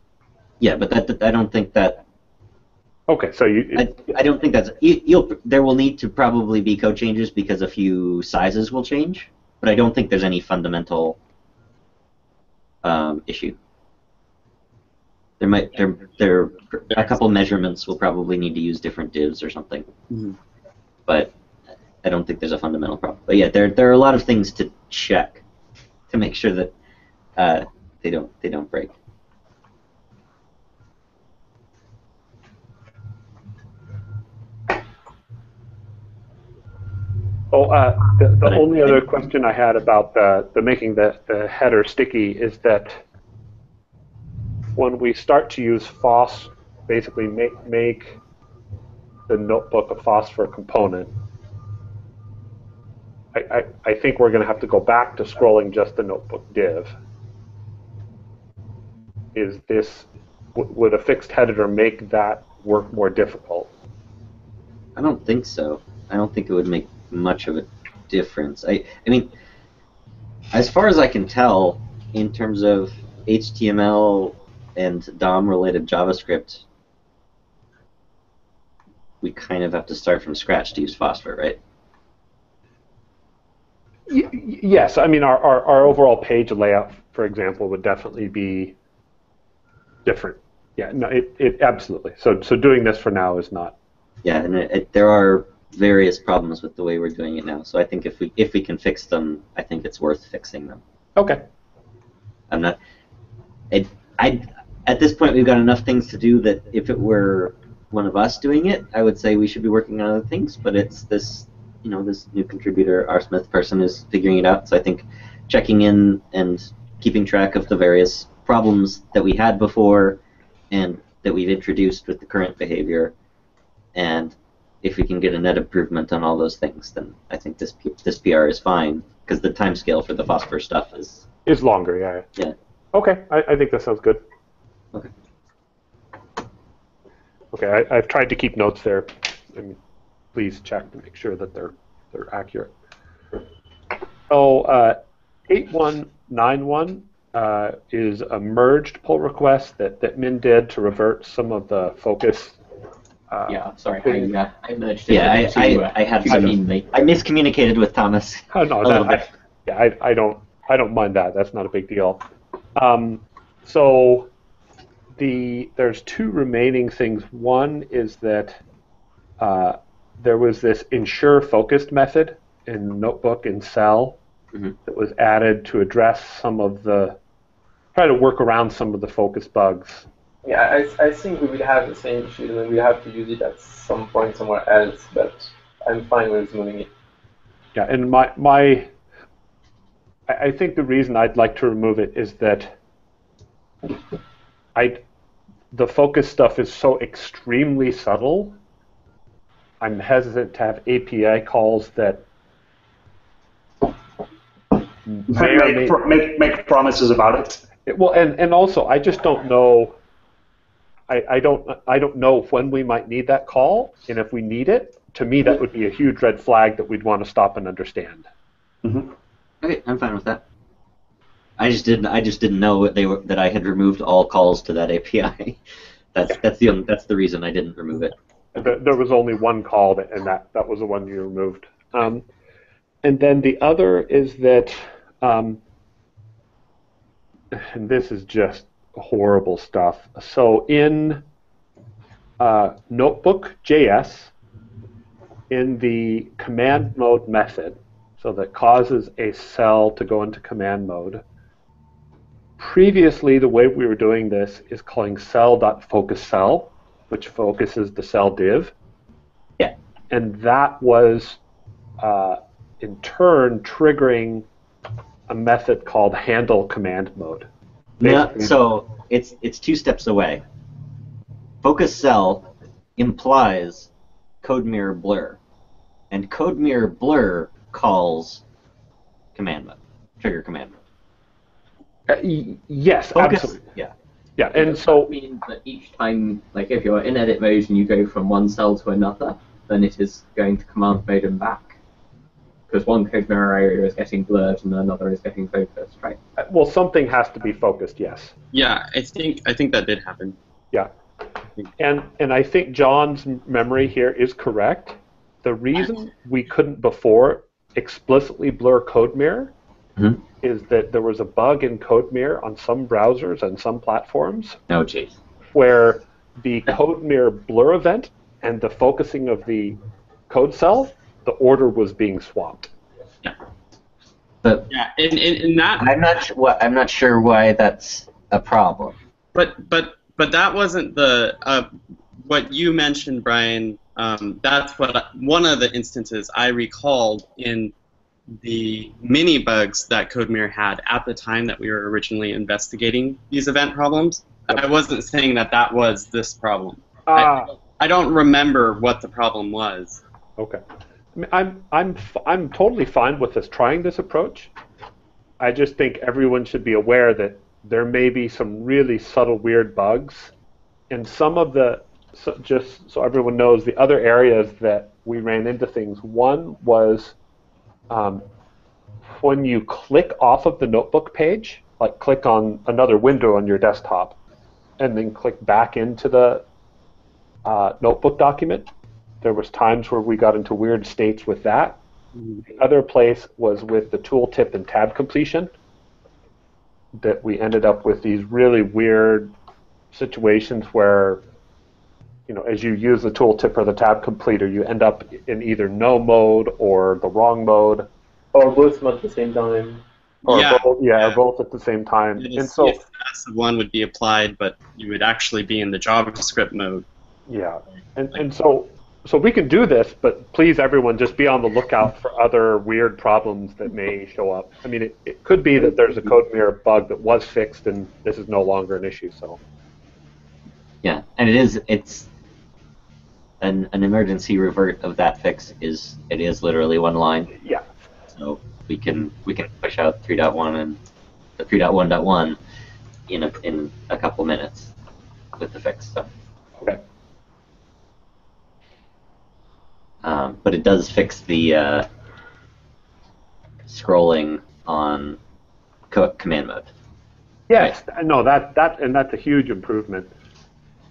C: Yeah, but I don't think that.
A: Okay, so
C: I don't think that's. There will need to probably be code changes because a few sizes will change, but I don't think there's any fundamental issue. There a couple measurements will probably need to use different divs or something, but I don't think there's a fundamental problem. But yeah, there are a lot of things to check to make sure that they don't break.
A: Oh, the only other question I had about the making the header sticky is that when we start to use FOSS, basically make the notebook a phosphor component, I think we're going to have to go back to scrolling just the notebook div. Would a fixed header make that work more difficult?
C: I don't think so. I don't think it would make much of a difference. I mean, as far as I can tell, in terms of HTML and DOM-related JavaScript, we kind of have to start from scratch to use Phosphor, right?
A: Yes. I mean, our overall page layout, for example, would definitely be different. Yeah. No. It absolutely. So doing this for now is not.
C: Yeah, and there are various problems with the way we're doing it now. So I think if we can fix them, I think it's worth fixing them.
A: Okay.
C: I'm not. At this point, we've got enough things to do that if it were one of us doing it, I would say we should be working on other things. But it's this, this new contributor, R. Smith person, is figuring it out. So I think checking in and keeping track of the various problems that we had before and that we've introduced with the current behavior, and if we can get a net improvement on all those things, then I think this PR is fine, because the timescale for the Phosphor stuff is
A: longer. Yeah.
C: Yeah.
A: Okay. I think that sounds good.
C: Okay.
A: Okay. I've tried to keep notes there. I mean, please check to make sure that they're accurate. So 8191 is a merged pull request that Min did to revert some of the focus.
D: Yeah, sorry, I merged it.
C: Yeah, I miscommunicated with Thomas.
A: Oh, no,
C: a little bit.
A: I don't mind that. That's not a big deal. So there's two remaining things. One is that there was this ensure focused method in Notebook and Cell that was added to address try to work around some of the focus bugs.
B: Yeah, I think we will have the same issue, and we'll have to use it at some point somewhere else, but I'm fine with moving it.
A: Yeah, and I think the reason I'd like to remove it is that the focus stuff is so extremely subtle. I'm hesitant to have API calls that
F: make promises about it.
A: Well, and also I just don't know. I don't know when we might need that call, and if we need it, to me that would be a huge red flag that we'd want to stop and understand.
F: Mm-hmm.
C: Okay, I'm fine with that. I just didn't know that I had removed all calls to that API. That's the reason I didn't remove it.
A: There was only one call, and that was the one you removed. And then the other is that, and this is just horrible stuff. So in Notebook.js, in the command mode method, so that causes a cell to go into command mode, previously the way we were doing this is calling cell.focusCell, which focuses the cell div.
C: Yeah.
A: And that was in turn triggering a method called handle command mode.
C: Yeah, so it's two steps away. Focus cell implies code mirror blur, and code mirror blur calls command mode, trigger command mode.
A: Yes,
C: Focus,
A: absolutely.
C: Yeah.
A: Yeah, and so
D: that means that each time, like if you're in edit mode and you go from one cell to another, then it is going to command mode and back. Because one code mirror area is getting blurred and another is getting focused, right?
A: well, something has to be focused. Yes.
E: Yeah, I think that did happen.
A: Yeah, and I think John's memory here is correct. The reason we couldn't before explicitly blur code mirror is that there was a bug in code mirror on some browsers and some platforms.
C: Oh, jeez.
A: Where the code mirror blur event and the focusing of the code cell, the order was being swapped.
C: Yeah. But
E: yeah, in that.
C: I'm not sure why that's a problem.
E: But that wasn't the what you mentioned, Brian. That's one of the instances I recalled in the mini bugs that CodeMirror had at the time that we were originally investigating these event problems. I wasn't saying that was this problem. I don't remember what the problem was.
A: Okay. I'm totally fine with us trying this approach. I just think everyone should be aware that there may be some really subtle weird bugs, and some of the just so everyone knows the other areas that we ran into things. One was when you click off of the notebook page, like click on another window on your desktop, and then click back into the notebook document. There was times where we got into weird states with that. The other place was with the tooltip and tab completion, that we ended up with these really weird situations where, as you use the tooltip or the tab completer, you end up in either no mode or the wrong mode.
B: Or both at the same time.
A: Or both at the same time.
E: And so if passive one would be applied, but you would actually be in the JavaScript mode.
A: Yeah, and so we can do this, but please, everyone, just be on the lookout for other weird problems that may show up. I mean, it could be that there's a CodeMirror bug that was fixed, and this is no longer an issue. So.
C: Yeah, and it's an emergency revert of that fix is literally one line.
A: Yeah.
C: So we can push out 3.1 and the 3.1.1 in a couple minutes with the fix. So.
A: Okay.
C: But it does fix the scrolling on command mode.
A: Yes, no, that's a huge improvement.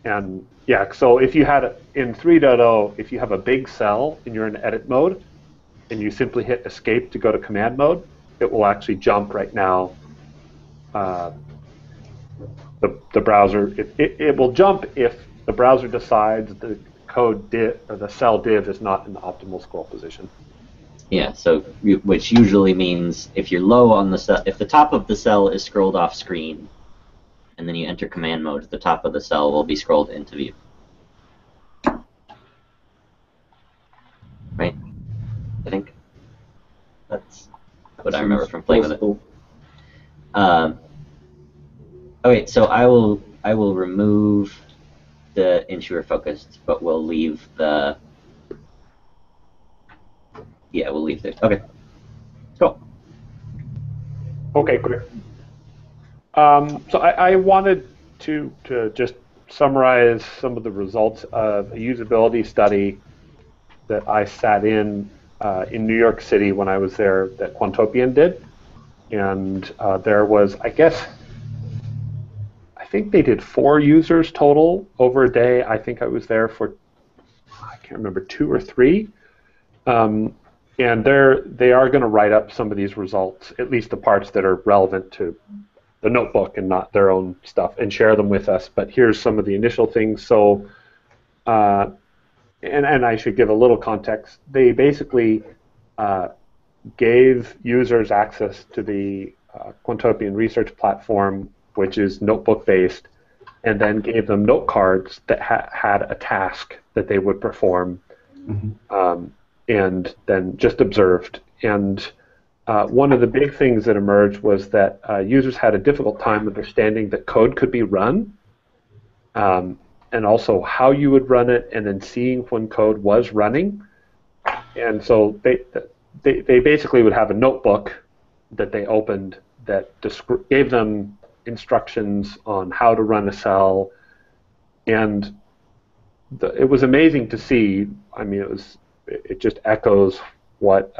A: And yeah, so if you had in 3.0, if you have a big cell and you're in edit mode, and you simply hit escape to go to command mode, it will actually jump right now. The browser it will jump if the browser decides the code div or the cell div is not in the optimal scroll position.
C: Yeah, so which usually means if you're low on the cell, if the top of the cell is scrolled off screen, and then you enter command mode, the top of the cell will be scrolled into view. Right? I think that's what I remember from playing with it. Okay, so I will remove the ensure focused, but we'll leave the we'll leave it. Okay, cool.
A: Okay, great. So I wanted to just summarize some of the results of a usability study that I sat in New York City when I was there that Quantopian did. And there was, I think they did 4 users total over a day. I think I was there for, I can't remember, 2 or 3. And they are going to write up some of these results, at least the parts that are relevant to the notebook and not their own stuff, and share them with us. But here's some of the initial things. So, and I should give a little context. They basically gave users access to the Quantopian research platform, which is notebook-based, and then gave them note cards that had a task that they would perform, and then just observed. And one of the big things that emerged was that users had a difficult time understanding that code could be run, and also how you would run it, and then seeing when code was running. And so they basically would have a notebook that they opened that gave them instructions on how to run a cell, and it was amazing to see. I mean, it just echoes what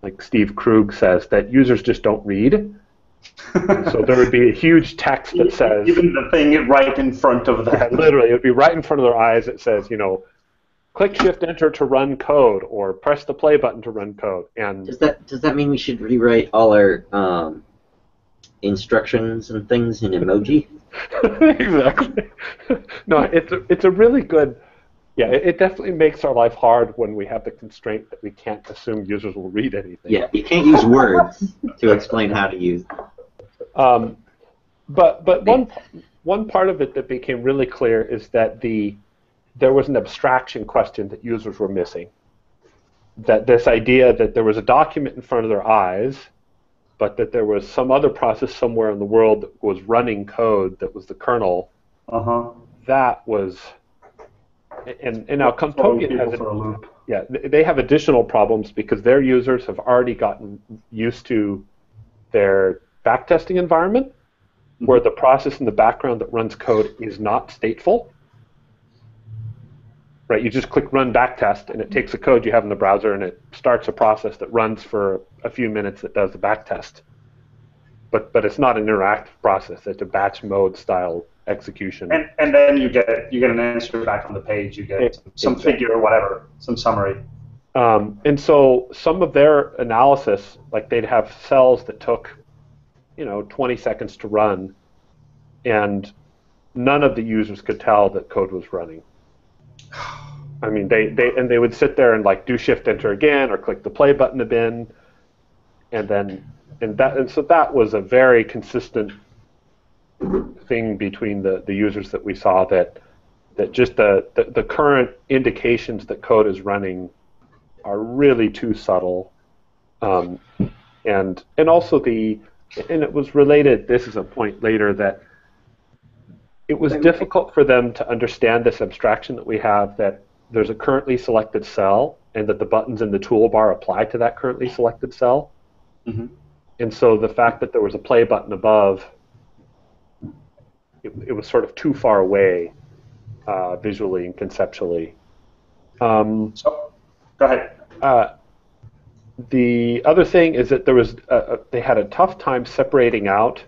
A: like Steve Krug says, that users just don't read. So there would be a huge text that says,
F: even the thing right in front of them.
A: Literally, it would be right in front of their eyes. It says, click Shift Enter to run code, or press the play button to run code. And
C: does that mean we should rewrite all our instructions and things in emoji?
A: Exactly. No, it's a really good. Yeah, it definitely makes our life hard when we have the constraint that we can't assume users will read anything.
C: Yeah, you can't use words to explain how to use.
A: But one part of it that became really clear is that there was an abstraction question that users were missing. That this idea that there was a document in front of their eyes, but that there was some other process somewhere in the world that was running code that was the kernel. That was, and now Comptopian has they have additional problems because their users have already gotten used to their backtesting environment, where the process in the background that runs code is not stateful. Right, you just click run backtest, and it takes the code you have in the browser, and it starts a process that runs for a few minutes that does the backtest. But it's not an interactive process. It's a batch mode style execution.
F: And then you get an answer back on the page. You get some figure or whatever, some summary.
A: And so some of their analysis, like they'd have cells that took, 20 seconds to run, and none of the users could tell that code was running. I mean, they would sit there and like do Shift Enter again or click the play button again, and so that was a very consistent thing between the users that we saw, that just the current indications that code is running are really too subtle, and also and it was related. This is a point later that it was difficult for them to understand this abstraction that we have, that there's a currently selected cell and that the buttons in the toolbar apply to that currently selected cell. And so the fact that there was a play button above, it was sort of too far away visually and conceptually.
F: So, go ahead.
A: The other thing is that there was they had a tough time separating out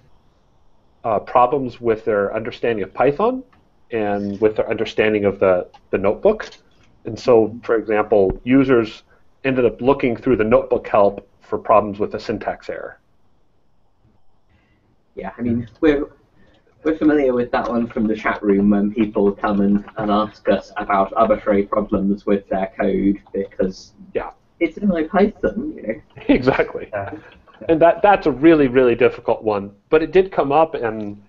A: problems with their understanding of Python and with their understanding of the notebook. And so, for example, users ended up looking through the notebook help for problems with a syntax error.
D: Yeah, I mean, we're familiar with that one from the chat room when people come and ask us about arbitrary problems with their code because it's in Python,
A: Exactly. And that's a really, really difficult one. But it did come up, and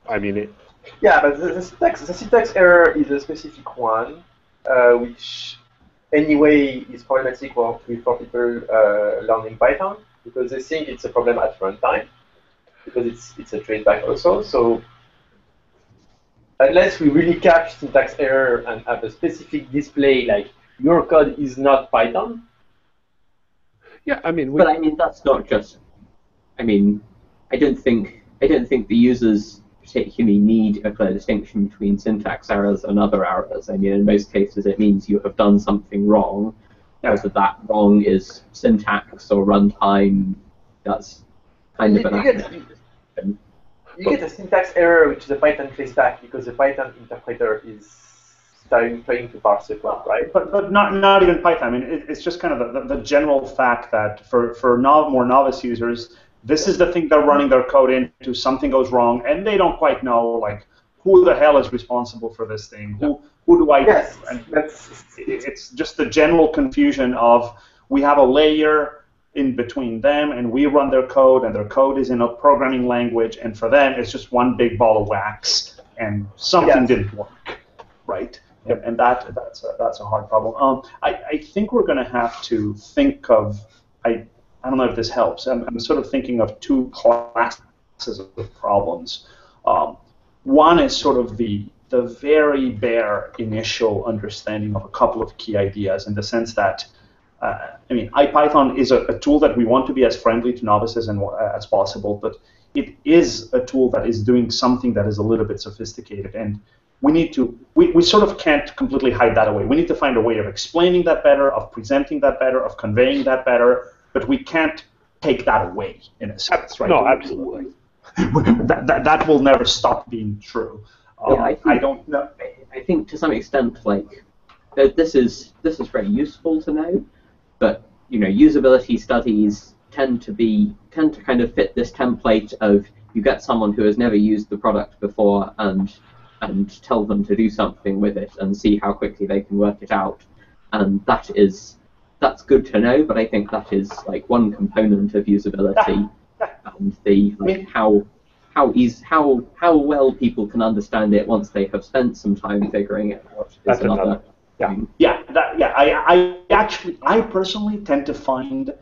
A: I mean it.
B: Yeah, but the syntax error is a specific one, which anyway is problematic for people learning Python, because they think it's a problem at runtime, because it's a traceback also. So unless we really catch syntax error and have a specific display like your code is not Python.
A: Yeah, I mean.
D: But I mean that's not just. I mean, I don't think the users particularly need a clear distinction between syntax errors and other errors. I mean, in most cases, it means you have done something wrong. Whether that wrong is syntax or runtime, that's kind of an academic distinction.
B: You get a syntax error, which is a Python traceback, because the Python interpreter is trying to parse the code, right?
F: But not even Python. I mean, it's just kind of the general fact that for more novice users, this is the thing they're running their code into. Something goes wrong, and they don't quite know, like, who the hell is responsible for this thing? Who do I?
B: Yes,
F: and it's just the general confusion of we have a layer in between them, and we run their code, and their code is in a programming language, and for them it's just one big ball of wax, and something didn't work, right? Yep. And that's a hard problem. I think we're going to have to think of I don't know if this helps. I'm sort of thinking of two classes of problems. One is sort of the very bare initial understanding of a couple of key ideas, in the sense that, I mean, IPython is a tool that we want to be as friendly to novices as possible, but it is a tool that is doing something that is a little bit sophisticated, and we sort of can't completely hide that away. We need to find a way of explaining that better, of presenting that better, of conveying that better, but we can't take that away, in a sense, right?
A: No, absolutely.
F: that will never stop being true. I don't know.
D: I think to some extent, like, this is very useful to know, but usability studies tend to kind of fit this template of you get someone who has never used the product before, and and tell them to do something with it and see how quickly they can work it out. And that's good to know, but I think that is like one component of usability, and the how well people can understand it once they have spent some time figuring it out is another thing.
F: I personally tend to find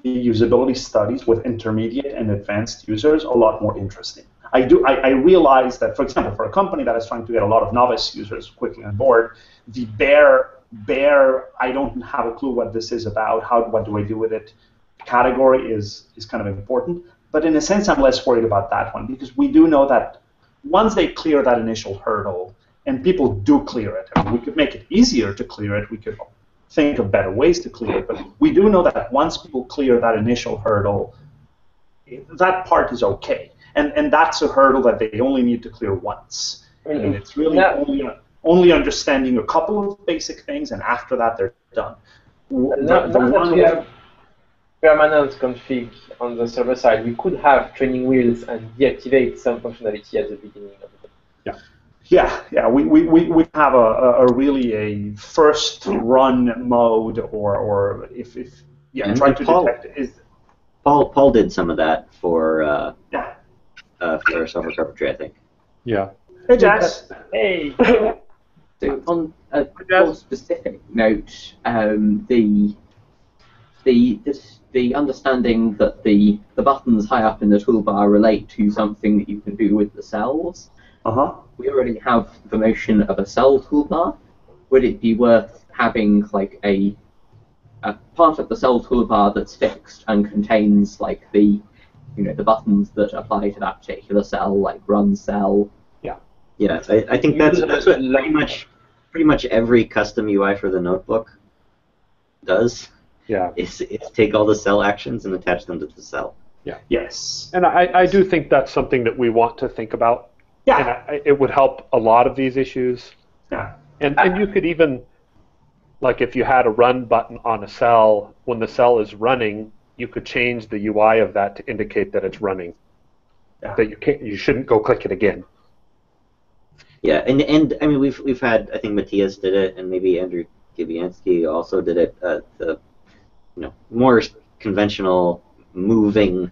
F: the usability studies with intermediate and advanced users a lot more interesting. I realize that, for example, for a company that is trying to get a lot of novice users quickly on board, the bare I don't have a clue what this is about, what do I do with it category is kind of important. But in a sense, I'm less worried about that one, because we do know that once they clear that initial hurdle, and people do clear it, I mean, we could make it easier to clear it, we could think of better ways to clear it, but we do know that once people clear that initial hurdle, that part is okay. And that's a hurdle that they only need to clear once. And it's really only understanding a couple of basic things, and after that, they're done.
B: We have permanent config on the server side. We could have training wheels and deactivate some functionality at the beginning of it.
F: Yeah. We have a first run mode, or if trying to detect is.
C: Paul did some of that for software carpentry, I think.
A: Yeah.
F: Hey, Jess.
B: Hey.
D: So on a more specific note, the understanding that the buttons high up in the toolbar relate to something that you can do with the cells. We already have the notion of a cell toolbar. Would it be worth having like a part of the cell toolbar that's fixed and contains like the buttons that apply to that particular cell, like run cell?
C: Yeah, I think that's what pretty much every custom UI for the notebook does.
A: Yeah.
C: Is take all the cell actions and attach them to the cell.
A: Yeah.
F: Yes.
A: And I do think that's something that we want to think about.
F: Yeah.
A: And it would help a lot of these issues.
F: Yeah.
A: And you could even, like if you had a run button on a cell, when the cell is running, you could change the UI of that to indicate that it's running.
F: Yeah.
A: That you shouldn't go click it again.
C: Yeah, and I mean we've had, I think Matthias did it, and maybe Andrew Gibiansky also did it. The more conventional moving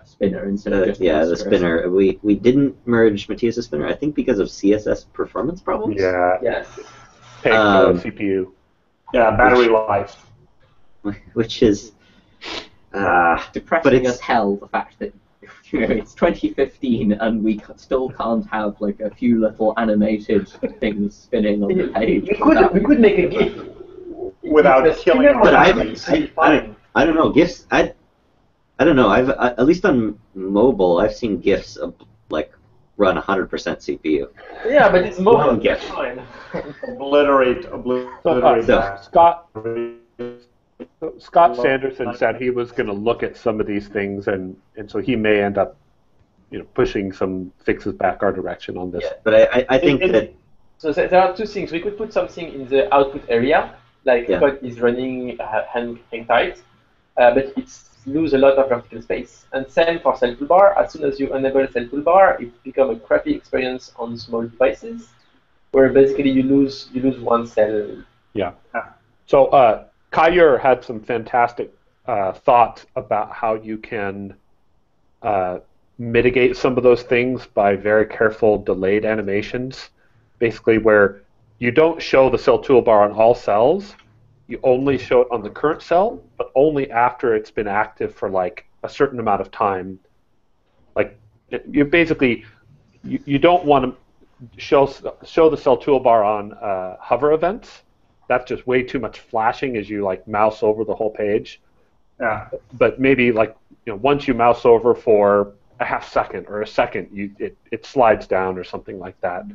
D: spinner instead of just
C: the spinner. We didn't merge Matthias' spinner, I think, because of CSS performance problems.
A: Yeah.
B: Yes.
A: Paying CPU.
F: Yeah, battery life.
C: Which is
D: depressing as hell. The fact that it's 2015 and we still can't have like a few little animated things spinning on the page.
B: We could make a GIF
F: without killing.
C: But I don't know, GIFs. I don't know. I've at least on mobile, I've seen GIFs like run 100% CPU.
B: Yeah, but it's mobile.
C: GIF.
F: Obliterate
A: Scott Sanderson said he was going to look at some of these things, and so he may end up, pushing some fixes back our direction on this.
C: Yeah, but I think that.
B: So there are two things. We could put something in the output area, like code is running hang tight, but it's lose a lot of vertical space. And same for cell toolbar. As soon as you enable cell toolbar, it becomes a crappy experience on small devices, where basically you lose one cell.
A: Yeah. So Kayur had some fantastic thoughts about how you can mitigate some of those things by very careful delayed animations, basically where you don't show the cell toolbar on all cells, you only show it on the current cell, but only after it's been active for like a certain amount of time. Like you basically, you don't want to show the cell toolbar on hover events. That's just way too much flashing as you like mouse over the whole page.
F: Yeah.
A: But maybe like once you mouse over for a half second or a second, it slides down or something like that.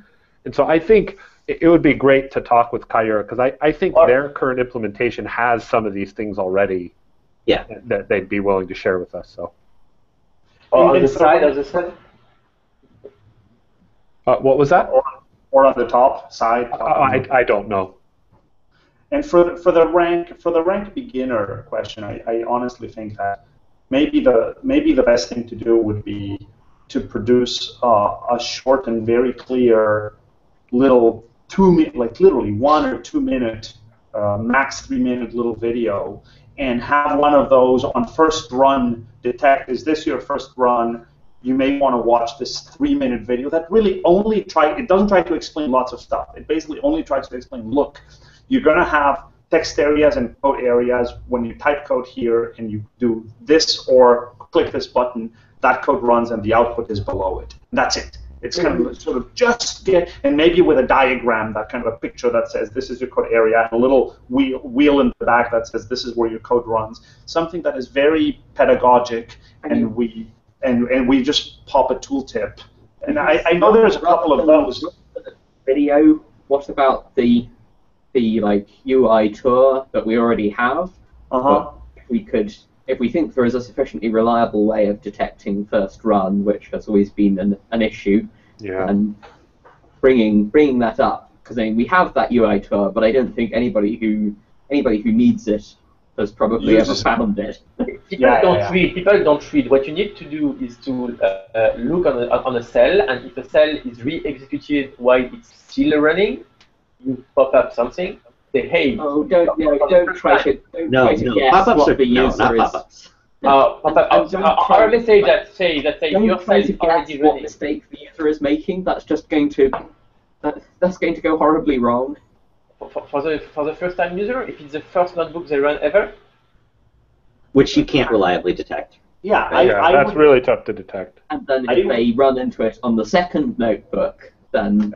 A: And so I think it would be great to talk with Kayur, because I think their current implementation has some of these things already.
C: Yeah.
A: That they'd be willing to share with us. So.
B: On the side of the cell.
A: What was that?
F: Or on the top side.
A: I don't know.
F: And for the rank beginner question, I honestly think that maybe the best thing to do would be to produce a short and very clear little 2-minute, like literally 1 or 2 minute, max 3-minute little video, and have one of those on first run detect, is this your first run? You may want to watch this 3-minute video that really only it doesn't try to explain lots of stuff. It basically only tries to explain, look, you're going to have text areas and code areas. When you type code here and you do this or click this button, that code runs and the output is below it. That's it. It's kind of sort of just get, and maybe with a diagram, that kind of a picture that says this is your code area, and a little wheel in the back that says this is where your code runs. Something that is very pedagogic, and we just pop a tooltip. And I know there's a couple of those.
D: Video. What about the like UI tour that we already have? If we think there is a sufficiently reliable way of detecting first run, which has always been an issue, and bringing that up, because I mean we have that UI tour, but I don't think anybody who needs it has probably ever found it.
B: People don't read. What you need to do is to look on a cell, and if the cell is re-executed while it's still running, you pop up something. Say, hey.
D: Oh, don't try to guess
C: pop-ups
D: what the user
C: not
D: is.
C: pop-ups.
B: Or let's say that your cell is already
D: what
B: running.
D: mistake the user is making. That's just going to go horribly wrong.
B: For the first time user, if it's the first notebook they run ever.
C: Which you can't reliably detect.
F: Yeah,
A: that's really tough to detect.
D: And then if they run into it on the second notebook, then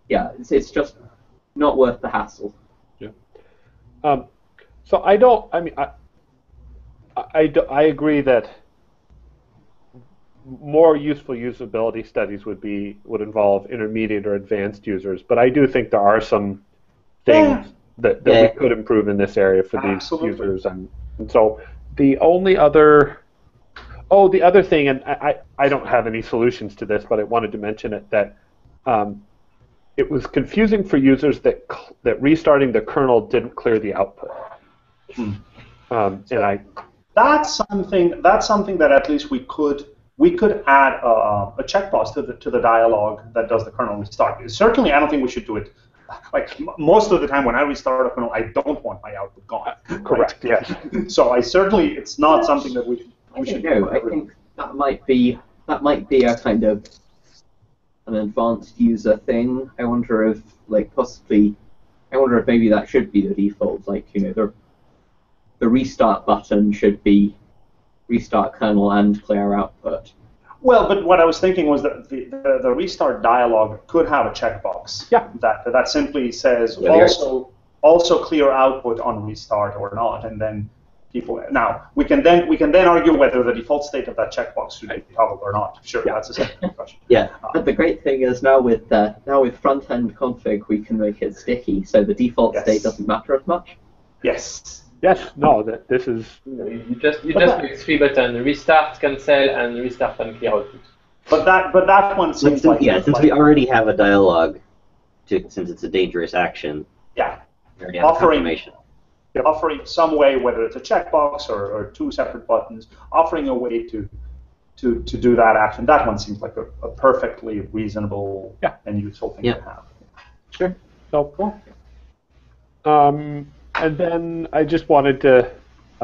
D: it's just not worth the hassle.
A: So I agree that more useful usability studies would involve intermediate or advanced users, but I do think there are some things that we could improve in this area for these users, and so the other thing, and I don't have any solutions to this, but I wanted to mention it, that it was confusing for users that restarting the kernel didn't clear the output.
F: That's something that at least we could add a checkbox to the dialog that does the kernel restart. Certainly, I don't think we should do it. Like most of the time, when I restart a kernel, I don't want my output gone.
A: Correct.
F: Right?
A: Yes.
F: So it's not something that we should do.
D: I think that might be a kind of an advanced user thing. I wonder if maybe that should be the default. Like, the restart button should be restart kernel and clear output.
F: Well, but what I was thinking was that the restart dialog could have a checkbox.
A: Yeah.
F: That simply says also clear output on restart or not, and then people. Now we can then argue whether the default state of that checkbox should be toggled or not. Sure, that's a separate question.
C: Yeah.
D: But the great thing is now with front end config we can make it sticky, so the default state doesn't matter as much.
F: Yes.
A: Yes. No. This is.
B: You just make 3 buttons: restart, cancel, and restart and clear output.
F: But that one seems
C: since we already have a dialogue, since it's a dangerous action.
F: Yeah.
C: We already have confirmation.
F: Offering some way, whether it's a checkbox or 2 separate buttons, offering a way to do that action. That one seems like a perfectly reasonable and useful thing to have.
A: Sure. So cool. And then I just wanted to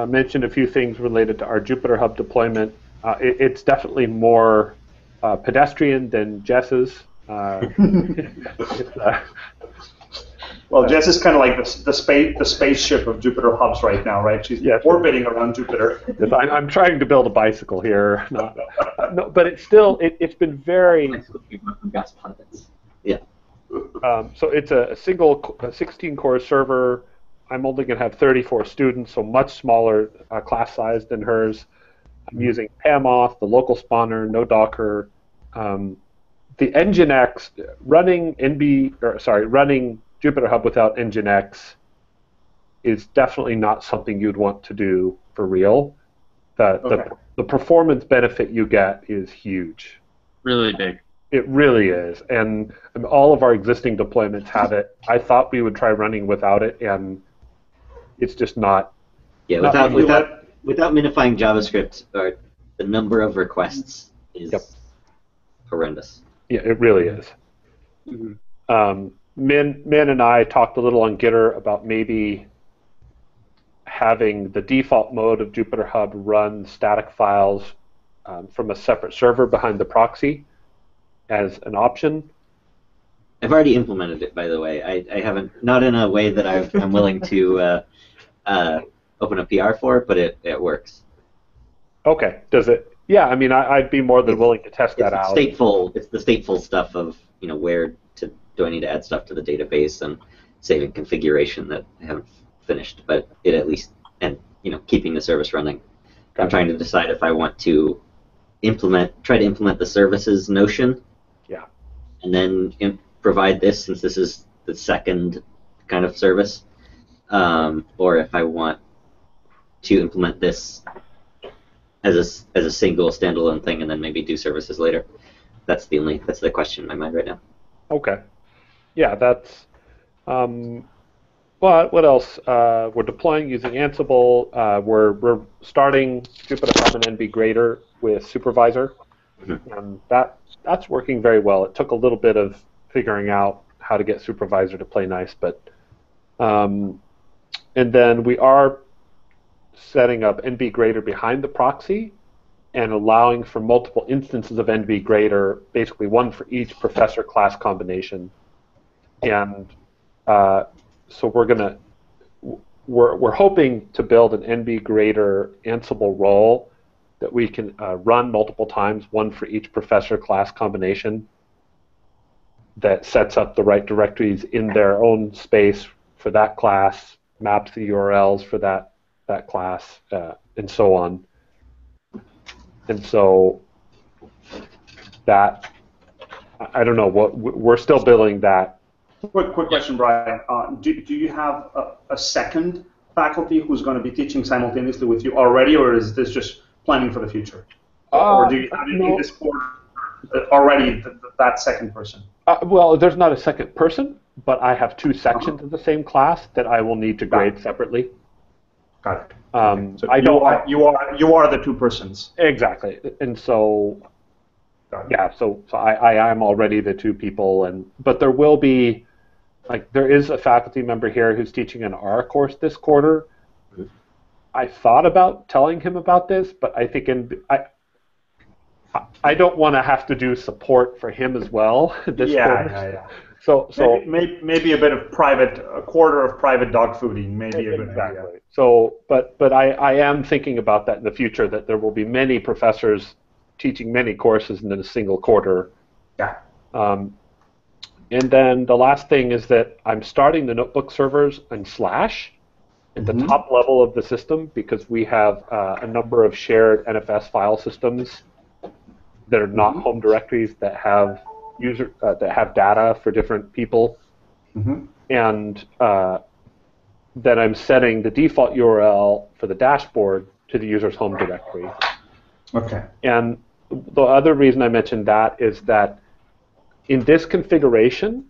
A: mention a few things related to our Jupyter Hub deployment. It's definitely more pedestrian than Jess's.
F: Well, Jess is kind of like the spaceship of Jupyter Hubs right now, right? She's orbiting around Jupyter.
A: Yes, I'm trying to build a bicycle here. No, but it's been very.
D: Gas pilots.
C: Yeah.
A: So it's a single 16-core server. I'm only going to have 34 students, so much smaller class size than hers. I'm using PAMOth, the local spawner, no Docker. The Nginx running Jupyter Hub without Nginx is definitely not something you'd want to do for real. The performance benefit you get is huge.
E: Really big.
A: It really is, and all of our existing deployments have it. I thought we would try running without it, and it's just not.
C: Yeah, without minifying JavaScript, the number of requests is horrendous.
A: Yeah, it really is. Min and I talked a little on Gitter about maybe having the default mode of Jupyter Hub run static files from a separate server behind the proxy as an option.
C: I've already implemented it, by the way. I haven't, not in a way that I'm willing to open a PR for, but it works.
A: Okay. Does it? Yeah. I mean, I'd be more than willing to test that out.
C: It's the stateful stuff of where do I need to add stuff to the database and saving configuration that I haven't finished, but it at least, and keeping the service running.
A: Gotcha.
C: I'm trying to decide if I want to try to implement the services notion.
A: Yeah.
C: And then provide this, since this is the second kind of service, or if I want to implement this as a single standalone thing and then maybe do services later. That's the question in my mind right now.
A: Okay. Yeah, that's. But what else? We're deploying using Ansible. We're starting Jupyter Hub and NB Grader with Supervisor, and that's working very well. It took a little bit of figuring out how to get Supervisor to play nice, but and then we are setting up NB Grader behind the proxy and allowing for multiple instances of NB Grader, basically one for each professor class combination. And so we're hoping to build an NB Grader Ansible role that we can run multiple times, one for each professor class combination, that sets up the right directories in their own space for that class, maps the URLs for that class, and so on. And so that, I don't know, we're still building that.
F: Quick question, Brian. Do you have a second faculty who's going to be teaching simultaneously with you already, or is this just planning for the future? Or do you have in this quarter already that second person?
A: Well, there's not a second person, but I have two sections of the same class that I will need to grade separately.
F: Got it.
A: So
F: you are the two persons.
A: Exactly, and so yeah, so I am already the two people, but there will be, like, there is a faculty member here who's teaching an R course this quarter. I thought about telling him about this, but I think I don't want to have to do support for him as well this quarter.
F: Yeah.
A: So
F: maybe a quarter of private dog fooding, maybe a good idea.
A: So, but I am thinking about that in the future, that there will be many professors teaching many courses in a single quarter.
F: Yeah.
A: And then the last thing is that I'm starting the notebook servers in Slash at the top level of the system, because we have a number of shared NFS file systems that are not home directories that have that have data for different people, and then I'm setting the default URL for the dashboard to the user's home directory.
F: Okay.
A: And the other reason I mentioned that is that in this configuration,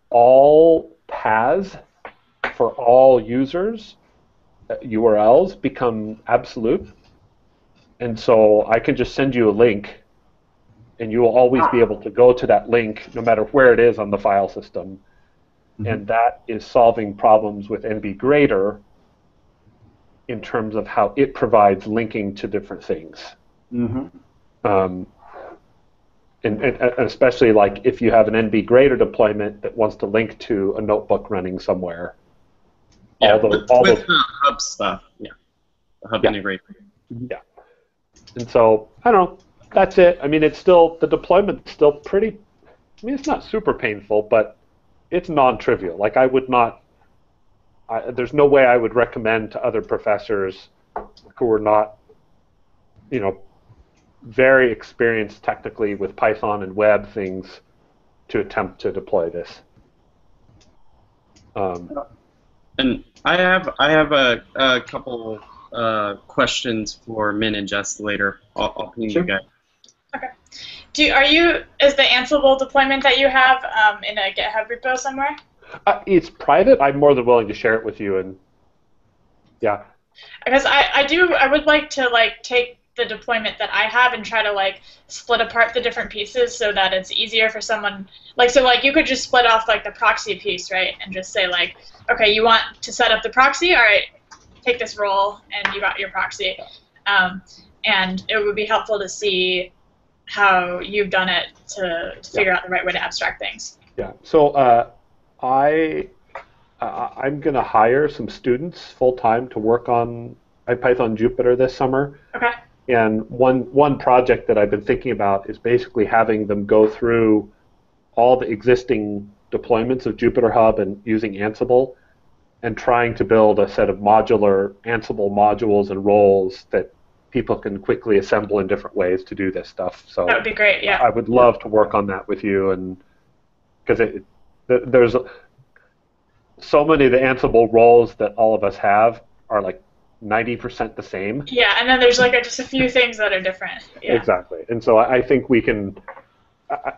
A: all paths for all users, URLs, become absolute. And so I can just send you a link, and you will always be able to go to that link no matter where it is on the file system. And that is solving problems with NB Grader in terms of how it provides linking to different things. And especially, like, if you have an NB Grader deployment that wants to link to a notebook running somewhere.
E: Yeah, with the hub stuff. Yeah, the hub integration.
A: Yeah. And so, I don't know, that's it. I mean, the deployment's still pretty, I mean, it's not super painful, but it's non-trivial. Like, I would not, there's no way I would recommend to other professors who are not, very experienced technically with Python and web things to attempt to deploy this.
E: And I have a couple questions for Min and Jess later. I'll ping you guys.
G: Okay. Is the Ansible deployment that you have in a GitHub repo somewhere?
A: It's private. I'm more than willing to share it with you, and yeah.
G: Because I would like to take the deployment that I have and try to like split apart the different pieces so that it's easier for someone, like, so like you could just split off like the proxy piece, right, and just say like, okay, you want to set up the proxy, all right, take this role and you got your proxy. And it would be helpful to see how you've done it to figure out the right way to abstract things.
A: Yeah. So I'm going to hire some students full-time to work on IPython Jupyter this summer.
G: Okay.
A: And one project that I've been thinking about is basically having them go through all the existing deployments of Jupyter Hub and using Ansible and trying to build a set of modular Ansible modules and roles that people can quickly assemble in different ways to do this stuff. So
G: that would be great, yeah.
A: I would love to work on that with you, and because there's so many of the Ansible roles that all of us have are like 90% the same.
G: Yeah, and then there's like just a few things that are different. Yeah.
A: Exactly, and so I think we can.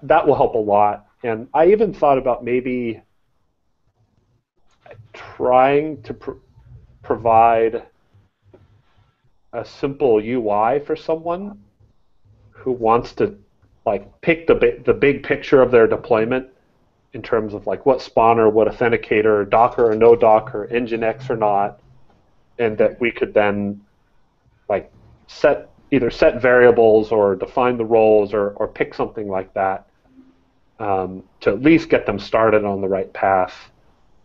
A: That will help a lot. And I even thought about maybe trying to provide a simple UI for someone who wants to like pick the big picture of their deployment in terms of like what spawner, what authenticator, Docker or no Docker, Nginx or not, and that we could then like either set variables or define the roles or pick something like that to at least get them started on the right path.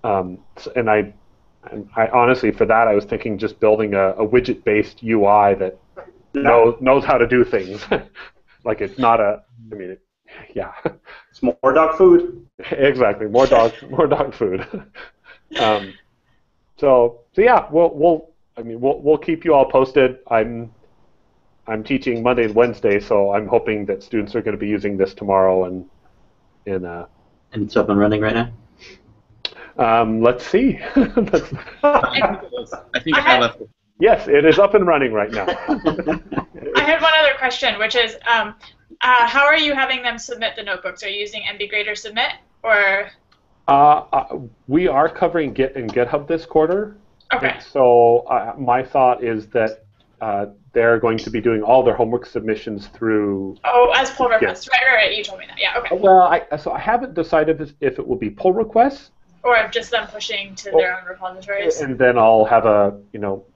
A: And I honestly, for that, I was thinking just building a widget-based UI that knows how to do things. Like it's not yeah.
F: It's more dog food.
A: Exactly, more dog food. So yeah, we'll keep you all posted. I'm teaching Monday and Wednesday, so I'm hoping that students are going to be using this tomorrow and
C: it's up and running right now?
A: Let's see.
E: I think I left it.
A: Yes, it is up and running right now.
G: I had one other question, which is, how are you having them submit the notebooks? Are you using MBGrade or Submit, or?
A: We are covering Git and GitHub this quarter.
G: Okay.
A: And so my thought is that they're going to be doing all their homework submissions through.
G: Oh, as pull requests, right. You told me that. Yeah. Okay.
A: Well, I haven't decided if it will be pull requests.
G: Or just them pushing to their own repositories.
A: And then I'll have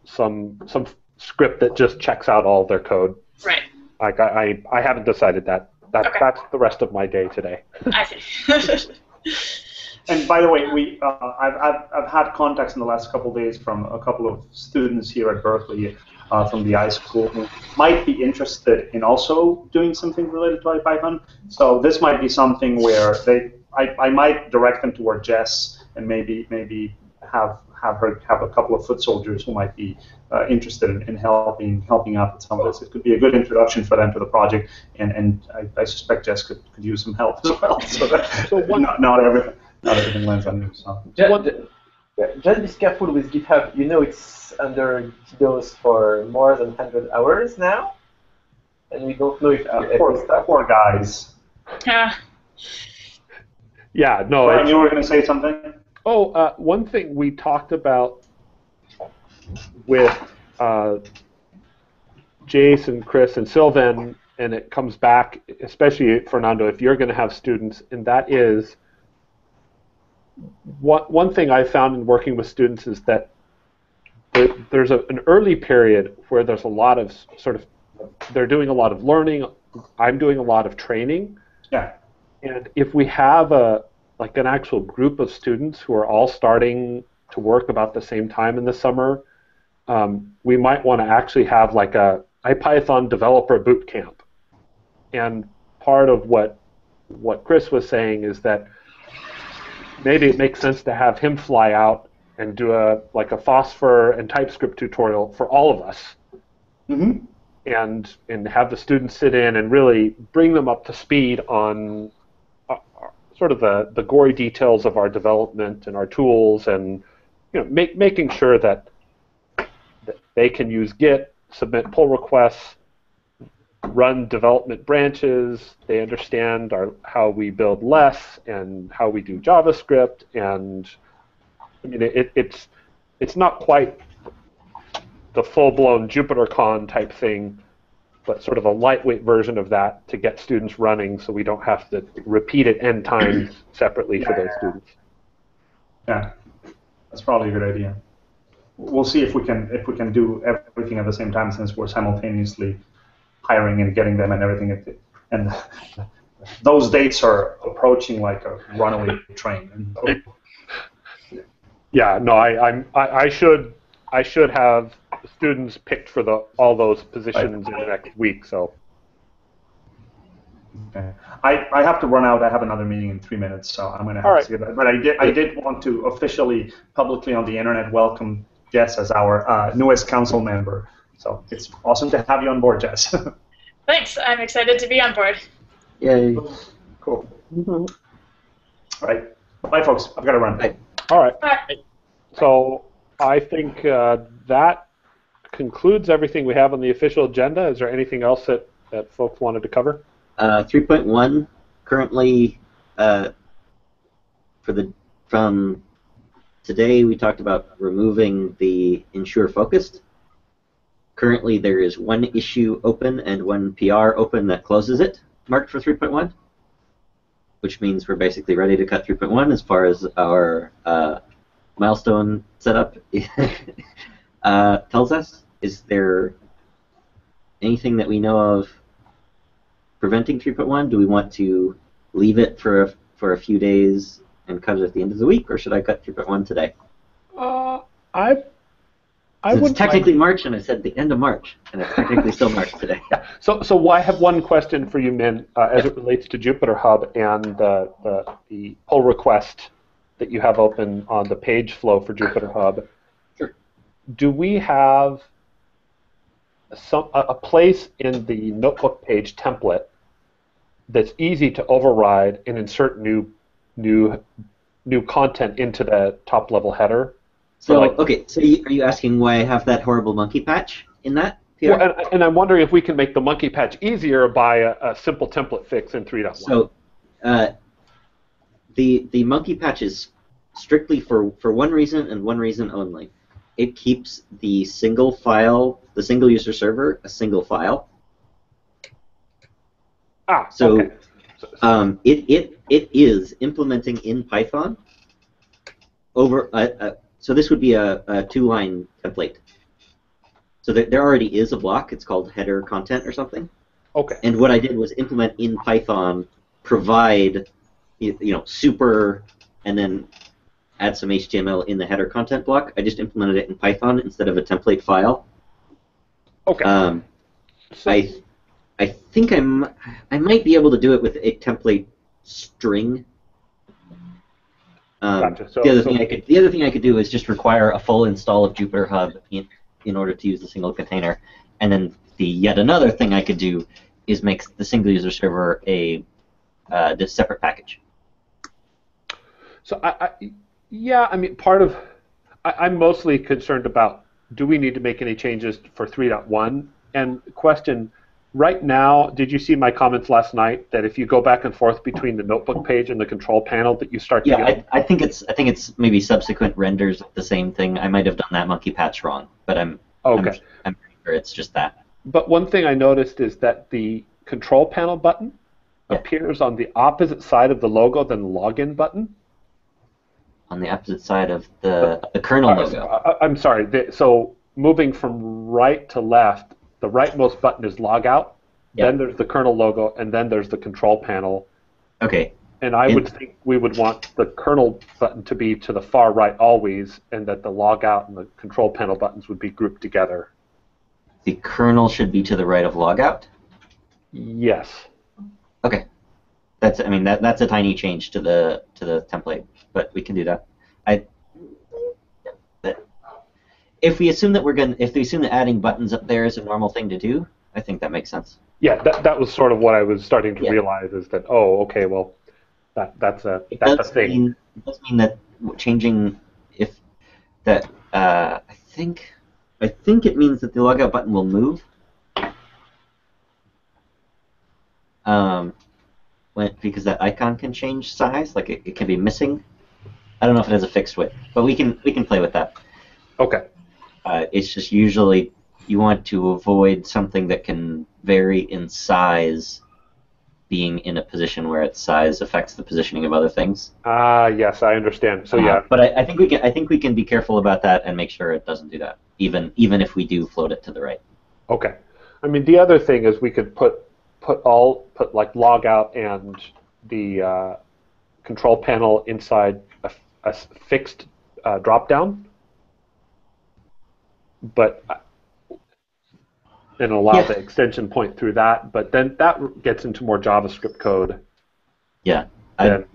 A: some script that just checks out all of their code.
G: Right.
A: Like I haven't decided that.
G: Okay.
A: That's the rest of my day today.
G: I see.
F: And by the way, I've had contacts in the last couple of days from a couple of students here at Berkeley from the iSchool who might be interested in also doing something related to IPython. So this might be something where I might direct them toward Jess and maybe have a couple of foot soldiers who might be interested in helping out with some of this. It could be a good introduction for them to the project, and I suspect Jess could use some help as well. So not everything lands on you. So.
B: Just be careful with GitHub. You know it's under DDoS for more than 100 hours now, and we don't know if
F: poor guys.
G: Yeah.
A: Yeah, no.
F: Brian, you were going to say something?
A: Oh, one thing we talked about with Jason, Chris, and Sylvan, and it comes back, especially Fernando, if you're going to have students, and that is one thing I found in working with students is that there's an an period where there's a lot of they're doing a lot of learning. I'm doing a lot of training.
F: Yeah.
A: And if we have an actual group of students who are all starting to work about the same time in the summer, we might want to actually have like a IPython developer boot camp. And part of what Chris was saying is that maybe it makes sense to have him fly out and do a Phosphor and TypeScript tutorial for all of us.
F: Mm-hmm.
A: And have the students sit in and really bring them up to speed on sort of the gory details of our development and our tools, and making sure that they can use Git, submit pull requests, run development branches. They understand how we build less and how we do JavaScript, and I mean it's not quite the full-blown JupyterCon type thing, but sort of a lightweight version of that to get students running, so we don't have to repeat it n times separately for those students.
F: Yeah, that's probably a good idea. We'll see if we can do everything at the same time, since we're simultaneously hiring and getting them and everything. And those dates are approaching like a runaway train.
A: Yeah, no, I should have students picked for all those positions in the next week. So.
F: Okay. I have to run out. I have another meeting in 3 minutes, so I'm going to have to see that. But I did want to officially, publicly on the internet, welcome Jess as our newest council member. So it's awesome to have you on board, Jess.
G: Thanks. I'm excited to be on board.
C: Yay.
F: Cool. All right. Bye, folks. I've got to run.
C: Bye.
A: All right. So I think that concludes everything we have on the official agenda. Is there anything else that folks wanted to cover?
C: 3.1 currently from today we talked about removing the ensure focused. Currently there is one issue open and one PR open that closes it, marked for 3.1, which means we're basically ready to cut 3.1 as far as our milestone setup tells us. Is there anything that we know of preventing 3.1? Do we want to leave it for a few days and cut it at the end of the week, or should I cut 3.1 today? It's technically March, and I said the end of March, and it's technically still March today.
A: Yeah. So I have one question for you, Min, as it relates to Jupyter Hub and the pull request that you have open on the page flow for Jupyter Hub.
C: Sure.
A: Do we have a place in the notebook page template that's easy to override and insert new content into the top level header?
C: So okay, so are you asking why I have that horrible monkey patch in that? PR?
A: Well, and I'm wondering if we can make the monkey patch easier by a simple template fix in 3.1.
C: So the monkey patch is strictly for one reason and one reason only. It keeps the single file, the single user server, a single file. So
A: okay.
C: it is implementing in Python over so this would be a 2-line template. So there already is a block. It's called header content or something.
A: Okay.
C: And what I did was implement in Python, provide super, and then add some HTML in the header content block. I just implemented it in Python instead of a template file.
A: Okay.
C: I think I might be able to do it with a template string.
A: Gotcha.
C: The other thing I could do is just require a full install of Jupyter Hub in order to use the single container, and then the yet another thing I could do is make the single user server this separate package.
A: So I mean, I'm mostly concerned about, do we need to make any changes for 3.1? And question, right now, did you see my comments last night that if you go back and forth between the notebook page and the control panel that you start to get...
C: I think it's maybe subsequent renders of the same thing. I might have done that monkey patch wrong, but I'm pretty sure it's just that.
A: But one thing I noticed is that the control panel button appears on the opposite side of the logo than the login button.
C: On the opposite side of the kernel logo.
A: I'm sorry. So moving from right to left, the rightmost button is logout, then there's the kernel logo, and then there's the control panel.
C: Okay.
A: And I would think we would want the kernel button to be to the far right always, and that the logout and the control panel buttons would be grouped together.
C: The kernel should be to the right of logout?
A: Yes.
C: Okay. That's a tiny change to the template, but we can do that. If we assume that adding buttons up there is a normal thing to do, I think that makes sense.
A: Yeah, that was sort of what I was starting to realize, is that okay, well, that's a thing.
C: It does mean that changing I think it means that the logout button will move. Because that icon can change size, like it can be missing. I don't know if it has a fixed width, but we can play with that.
A: Okay.
C: It's just usually you want to avoid something that can vary in size, being in a position where its size affects the positioning of other things.
A: Yes, I understand. So yeah.
C: But I think we can be careful about that and make sure it doesn't do that, even if we do float it to the right.
A: Okay. I mean, the other thing is we could put like logout and the control panel inside a fixed drop down, but and allow the extension point through that. But then that gets into more JavaScript code.
C: Yeah.
A: And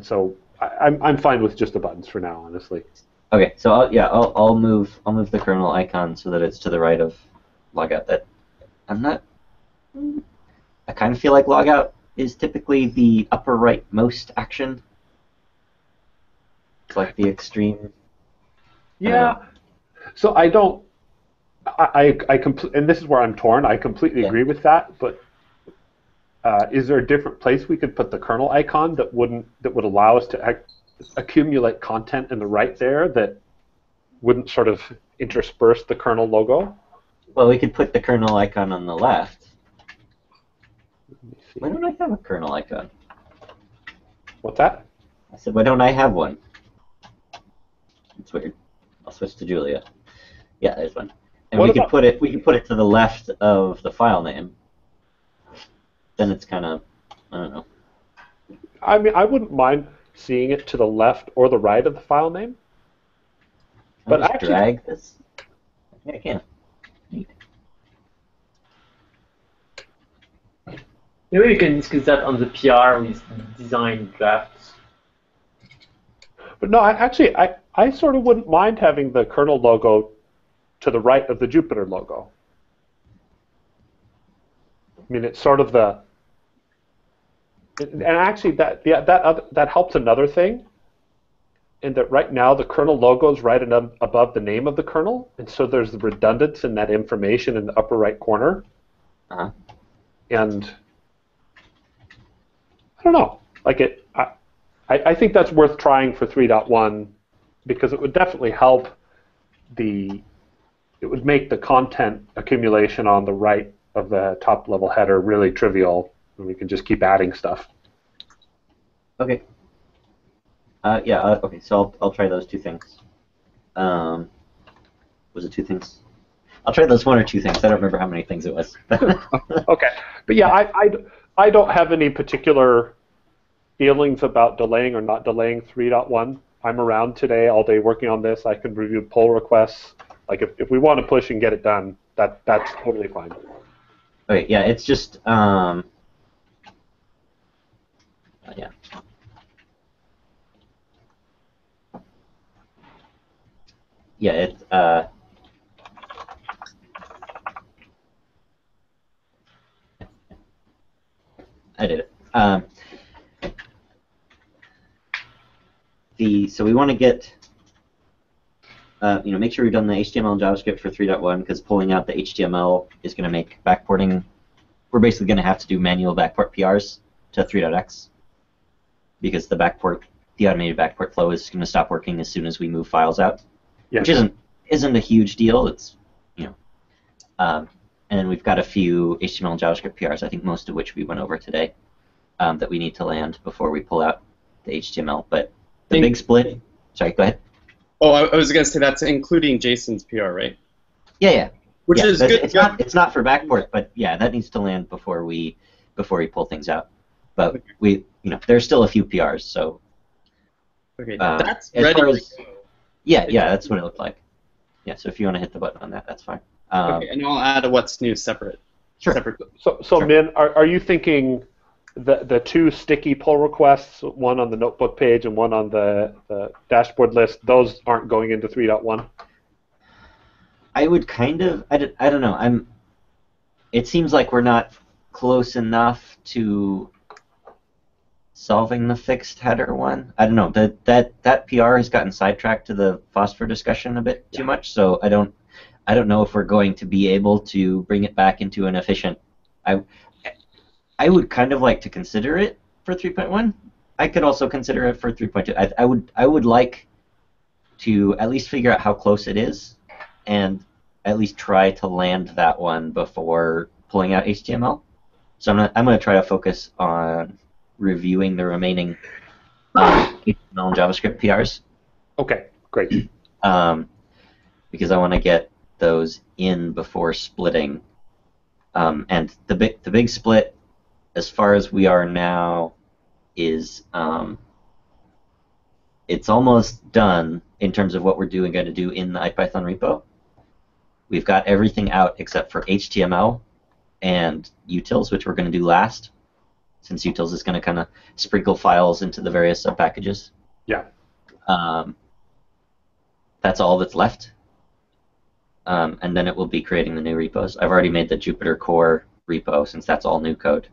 A: so I'm fine with just the buttons for now, honestly.
C: Okay. So I'll move the kernel icon so that it's to the right of logout. That I kind of feel like logout is typically the upper rightmost action. It's like the extreme.
A: Yeah. So I don't. And this is where I'm torn. I completely agree with that, but is there a different place we could put the kernel icon that would allow us to accumulate content in the right there that wouldn't sort of intersperse the kernel logo?
C: Well, we could put the kernel icon on the left. Why don't I have a kernel icon?
A: What's that?
C: I said, why don't I have one? It's weird. I'll switch to Julia. Yeah, there's one. And we could put it to the left of the file name. Then it's kind of, I don't know.
A: I mean, I wouldn't mind seeing it to the left or the right of the file name.
C: But actually, drag this. Yeah, I can. Neat.
B: Maybe we can discuss that on the PR with design drafts.
A: But no, I sort of wouldn't mind having the kernel logo to the right of the Jupyter logo. I mean, it's sort of the, and actually that helps another thing, in that right now the kernel logo is right above the name of the kernel, and so there's the redundance in that information in the upper right corner. And I don't know, like I think that's worth trying for 3.1 because it would definitely help it would make the content accumulation on the right of the top level header really trivial, and we can just keep adding stuff.
C: Okay. Okay, so I'll try those two things. Was it two things? I'll try those one or two things. I don't remember how many things it was.
A: Okay. But yeah, I don't have any particular feelings about delaying or not delaying 3.1. I'm around today all day working on this. I can review pull requests. Like if we want to push and get it done, that's totally fine.
C: Okay, yeah, it's just yeah. Yeah, it's I did it. So we want to get make sure we've done the HTML and JavaScript for 3.1 because pulling out the HTML is going to make backporting. We're basically going to have to do manual backport PRs to 3.x because the automated backport flow is going to stop working as soon as we move files out, which isn't a huge deal. It's and we've got a few HTML and JavaScript PRs, I think most of which we went over today, that we need to land before we pull out the HTML. But the big split. Sorry, go ahead.
E: Oh, I was going to say that's including Jason's PR, right?
C: Yeah.
E: Which is good.
C: It's not for backport, but yeah, that needs to land before we pull things out. But there's still a few PRs, so.
E: Okay, that's ready.
C: Yeah, that's what it looked like. Yeah, so if you want to hit the button on that, that's fine.
E: Okay, and I'll add a what's new separate.
C: Sure.
A: So sure. Min, are you thinking the two sticky pull requests, one on the notebook page and one on the dashboard list, those aren't going into 3.1?
C: I would kind of. I don't know. It seems like we're not close enough to solving the fixed header one. I don't know. That PR has gotten sidetracked to the phosphor discussion a bit too much, so I don't know if we're going to be able to bring it back into an efficient. I would kind of like to consider it for 3.1. I could also consider it for 3.2. I would like to at least figure out how close it is, and at least try to land that one before pulling out HTML. So I'm gonna try to focus on reviewing the remaining HTML and JavaScript PRs.
A: Okay, great.
C: Because I want to get those in before splitting. And the big split, as far as we are now, is it's almost done in terms of what we're going to do in the IPython repo. We've got everything out except for HTML and utils, which we're going to do last, since utils is going to kind of sprinkle files into the various subpackages.
A: Yeah.
C: That's all that's left. And then it will be creating the new repos. I've already made the Jupyter Core repo, since that's all new code.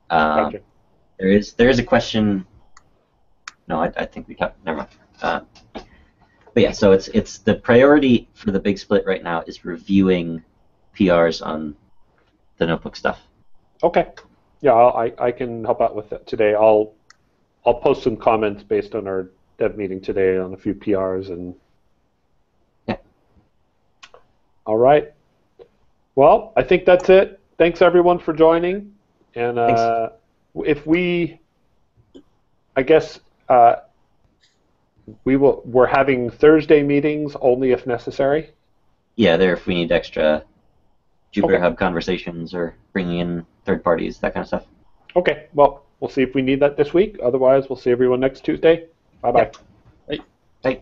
A: Gotcha.
C: There is a question. No, I think we have. Never mind. But yeah, so it's the priority for the big split right now is reviewing PRs on the notebook stuff.
A: Okay. Yeah, I can help out with that today. I'll post some comments based on our dev meeting today on a few PRs and.
C: Yeah.
A: All right. Well, I think that's it. Thanks everyone for joining. And if we, I guess. We're having Thursday meetings only if necessary.
C: Yeah, if we need extra Jupyter
A: Okay.
C: Hub conversations or bringing in third parties, that kind of stuff.
A: Okay, well, we'll see if we need that this week. Otherwise, we'll see everyone next Tuesday. Bye-bye.
C: Bye.